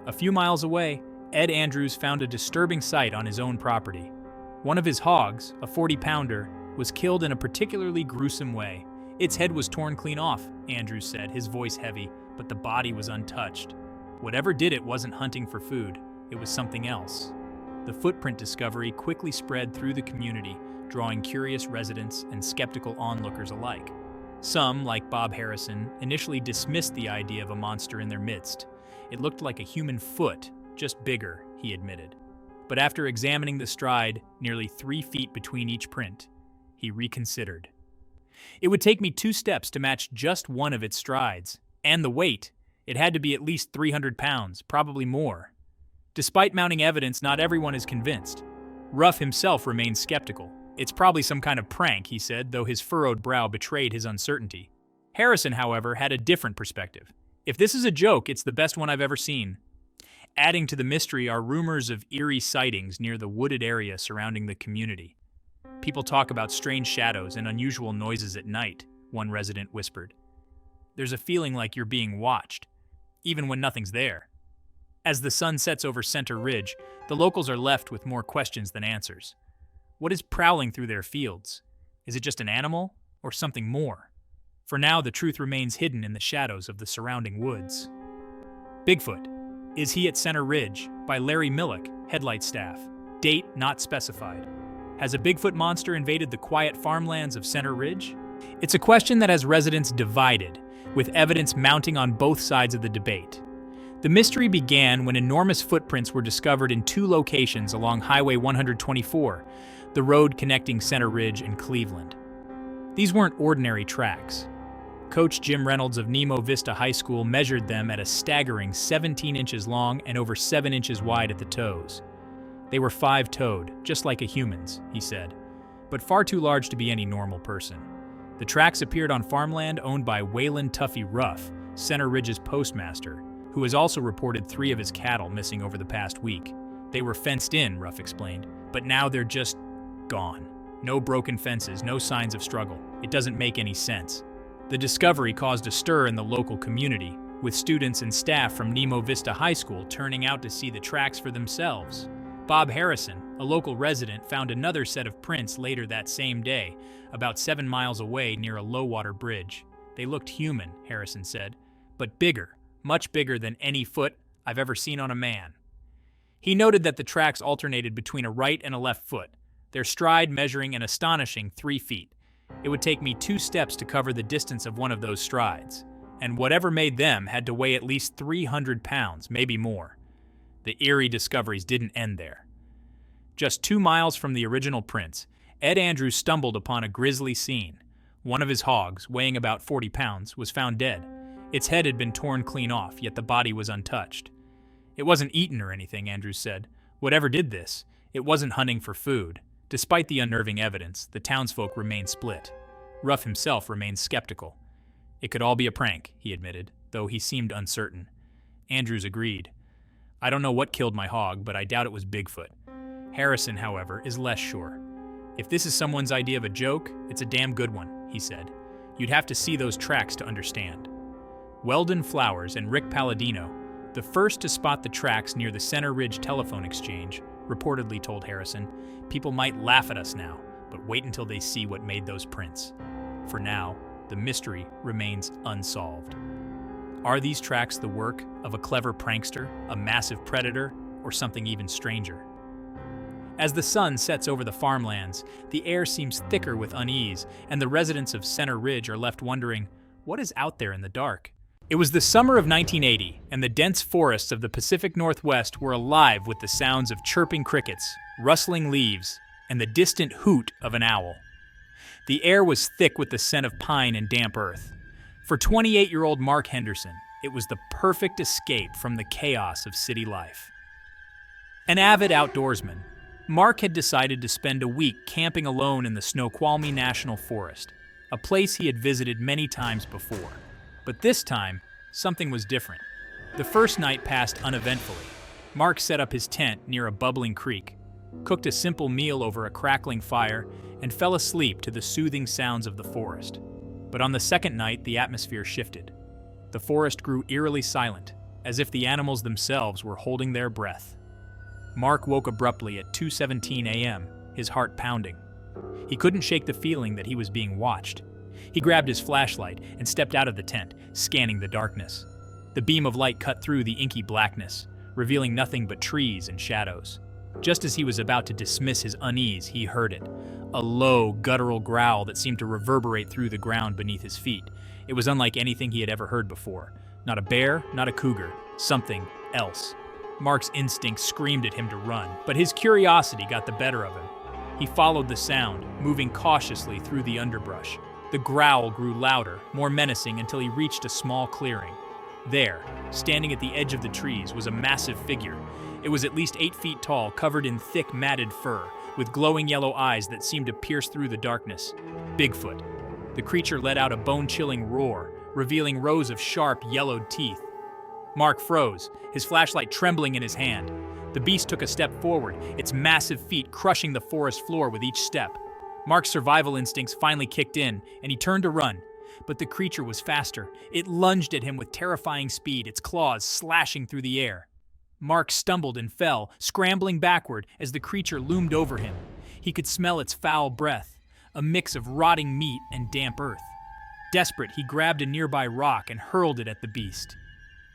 A few miles away, Ed Andrews found a disturbing sight on his own property. One of his hogs, a 40-pounder, was killed in a particularly gruesome way. Its head was torn clean off, Andrews said, his voice heavy, but the body was untouched. Whatever did it wasn't hunting for food, it was something else. The footprint discovery quickly spread through the community, drawing curious residents and skeptical onlookers alike. Some, like Bob Harrison, initially dismissed the idea of a monster in their midst. It looked like a human foot, just bigger, he admitted. But after examining the stride, nearly 3 feet between each print, he reconsidered. "It would take me 2 steps to match just one of its strides. And the weight. It had to be at least 300 pounds, probably more." Despite mounting evidence, not everyone is convinced. Ruff himself remains skeptical. "It's probably some kind of prank," he said, though his furrowed brow betrayed his uncertainty. Harrison, however, had a different perspective. "If this is a joke, it's the best one I've ever seen." Adding to the mystery are rumors of eerie sightings near the wooded area surrounding the community. "People talk about strange shadows and unusual noises at night," one resident whispered. "There's a feeling like you're being watched, even when nothing's there." As the sun sets over Center Ridge, the locals are left with more questions than answers. What is prowling through their fields? Is it just an animal, or something more? For now, the truth remains hidden in the shadows of the surrounding woods. Bigfoot, Is He at Center Ridge? By Larry Millick, Headlight Staff. Date not specified. Has a Bigfoot monster invaded the quiet farmlands of Center Ridge? It's a question that has residents divided, with evidence mounting on both sides of the debate. The mystery began when enormous footprints were discovered in 2 locations along Highway 124, the road connecting Center Ridge and Cleveland. These weren't ordinary tracks. Coach Jim Reynolds of Nemo Vista High School measured them at a staggering 17 inches long and over 7 inches wide at the toes. They were 5-toed, just like a human's, he said, but far too large to be any normal person. The tracks appeared on farmland owned by Waylon Tuffy Ruff, Center Ridge's postmaster, who has also reported 3 of his cattle missing over the past week. They were fenced in, Ruff explained, but now they're just gone. No broken fences, no signs of struggle. It doesn't make any sense. The discovery caused a stir in the local community, with students and staff from Nemo Vista High School turning out to see the tracks for themselves. Bob Harrison, a local resident, found another set of prints later that same day, about 7 miles away near a low-water bridge. They looked human, Harrison said, but bigger, much bigger than any foot I've ever seen on a man. He noted that the tracks alternated between a right and a left foot, their stride measuring an astonishing 3 feet. It would take me 2 steps to cover the distance of one of those strides, and whatever made them had to weigh at least 300 pounds, maybe more. The eerie discoveries didn't end there. Just 2 miles from the original prints, Ed Andrews stumbled upon a grisly scene. One of his hogs, weighing about 40 pounds, was found dead. Its head had been torn clean off, yet the body was untouched. It wasn't eaten or anything, Andrews said. Whatever did this, it wasn't hunting for food. Despite the unnerving evidence, the townsfolk remained split. Ruff himself remained skeptical. It could all be a prank, he admitted, though he seemed uncertain. Andrews agreed. I don't know what killed my hog, but I doubt it was Bigfoot. Harrison, however, is less sure. If this is someone's idea of a joke, it's a damn good one, he said. You'd have to see those tracks to understand. Weldon Flowers and Rick Palladino, the first to spot the tracks near the Center Ridge telephone exchange, reportedly told Harrison, people might laugh at us now, but wait until they see what made those prints. For now, the mystery remains unsolved. Are these tracks the work of a clever prankster, a massive predator, or something even stranger? As the sun sets over the farmlands, the air seems thicker with unease, and the residents of Center Ridge are left wondering, what is out there in the dark? It was the summer of 1980, and the dense forests of the Pacific Northwest were alive with the sounds of chirping crickets, rustling leaves, and the distant hoot of an owl. The air was thick with the scent of pine and damp earth. For 28-year-old Mark Henderson, it was the perfect escape from the chaos of city life. An avid outdoorsman, Mark had decided to spend a week camping alone in the Snoqualmie National Forest, a place he had visited many times before. But this time, something was different. The first night passed uneventfully. Mark set up his tent near a bubbling creek, cooked a simple meal over a crackling fire, and fell asleep to the soothing sounds of the forest. But on the second night, the atmosphere shifted. The forest grew eerily silent, as if the animals themselves were holding their breath. Mark woke abruptly at 2:17 a.m., his heart pounding. He couldn't shake the feeling that he was being watched. He grabbed his flashlight and stepped out of the tent, scanning the darkness. The beam of light cut through the inky blackness, revealing nothing but trees and shadows. Just as he was about to dismiss his unease, he heard it. A low, guttural growl that seemed to reverberate through the ground beneath his feet. It was unlike anything he had ever heard before. Not a bear, not a cougar, something else. Mark's instinct screamed at him to run, but his curiosity got the better of him. He followed the sound, moving cautiously through the underbrush. The growl grew louder, more menacing until he reached a small clearing. There, standing at the edge of the trees, was a massive figure. It was at least 8 feet tall, covered in thick, matted fur, with glowing yellow eyes that seemed to pierce through the darkness. Bigfoot. The creature let out a bone-chilling roar, revealing rows of sharp, yellowed teeth. Mark froze, his flashlight trembling in his hand. The beast took a step forward, its massive feet crushing the forest floor with each step. Mark's survival instincts finally kicked in, and he turned to run. But the creature was faster. It lunged at him with terrifying speed, its claws slashing through the air. Mark stumbled and fell, scrambling backward as the creature loomed over him. He could smell its foul breath, a mix of rotting meat and damp earth. Desperate, he grabbed a nearby rock and hurled it at the beast.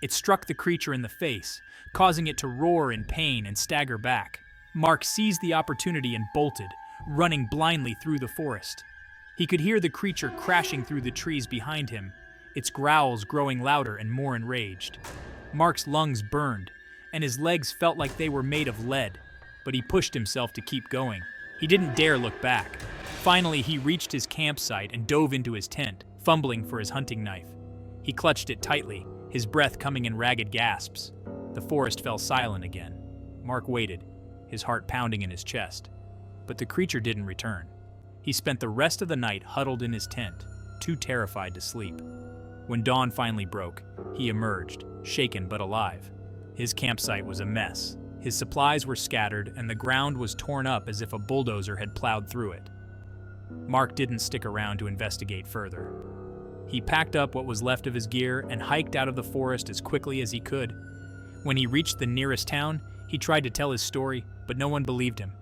It struck the creature in the face, causing it to roar in pain and stagger back. Mark seized the opportunity and bolted, running blindly through the forest. He could hear the creature crashing through the trees behind him, its growls growing louder and more enraged. Mark's lungs burned, and his legs felt like they were made of lead, but he pushed himself to keep going. He didn't dare look back. Finally, he reached his campsite and dove into his tent, fumbling for his hunting knife. He clutched it tightly, his breath coming in ragged gasps. The forest fell silent again. Mark waited, his heart pounding in his chest. But the creature didn't return. He spent the rest of the night huddled in his tent, too terrified to sleep. When dawn finally broke, he emerged, shaken but alive. His campsite was a mess. His supplies were scattered, and the ground was torn up as if a bulldozer had plowed through it. Mark didn't stick around to investigate further. He packed up what was left of his gear and hiked out of the forest as quickly as he could. When he reached the nearest town, he tried to tell his story, but no one believed him.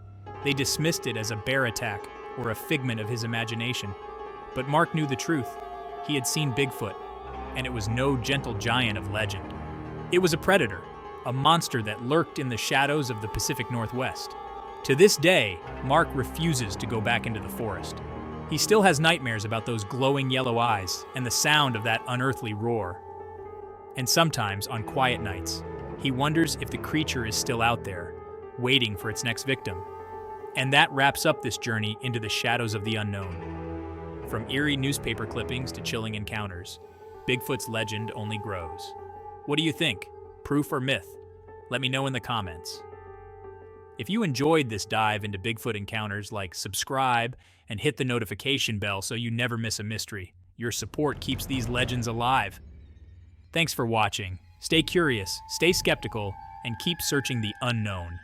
They dismissed it as a bear attack or a figment of his imagination. But Mark knew the truth. He had seen Bigfoot, and it was no gentle giant of legend. It was a predator, a monster that lurked in the shadows of the Pacific Northwest. To this day, Mark refuses to go back into the forest. He still has nightmares about those glowing yellow eyes and the sound of that unearthly roar. And sometimes, on quiet nights, he wonders if the creature is still out there, waiting for its next victim. And that wraps up this journey into the shadows of the unknown. From eerie newspaper clippings to chilling encounters, Bigfoot's legend only grows. What do you think? Proof or myth? Let me know in the comments. If you enjoyed this dive into Bigfoot encounters, subscribe and hit the notification bell so you never miss a mystery. Your support keeps these legends alive. Thanks for watching. Stay curious, stay skeptical, and keep searching the unknown.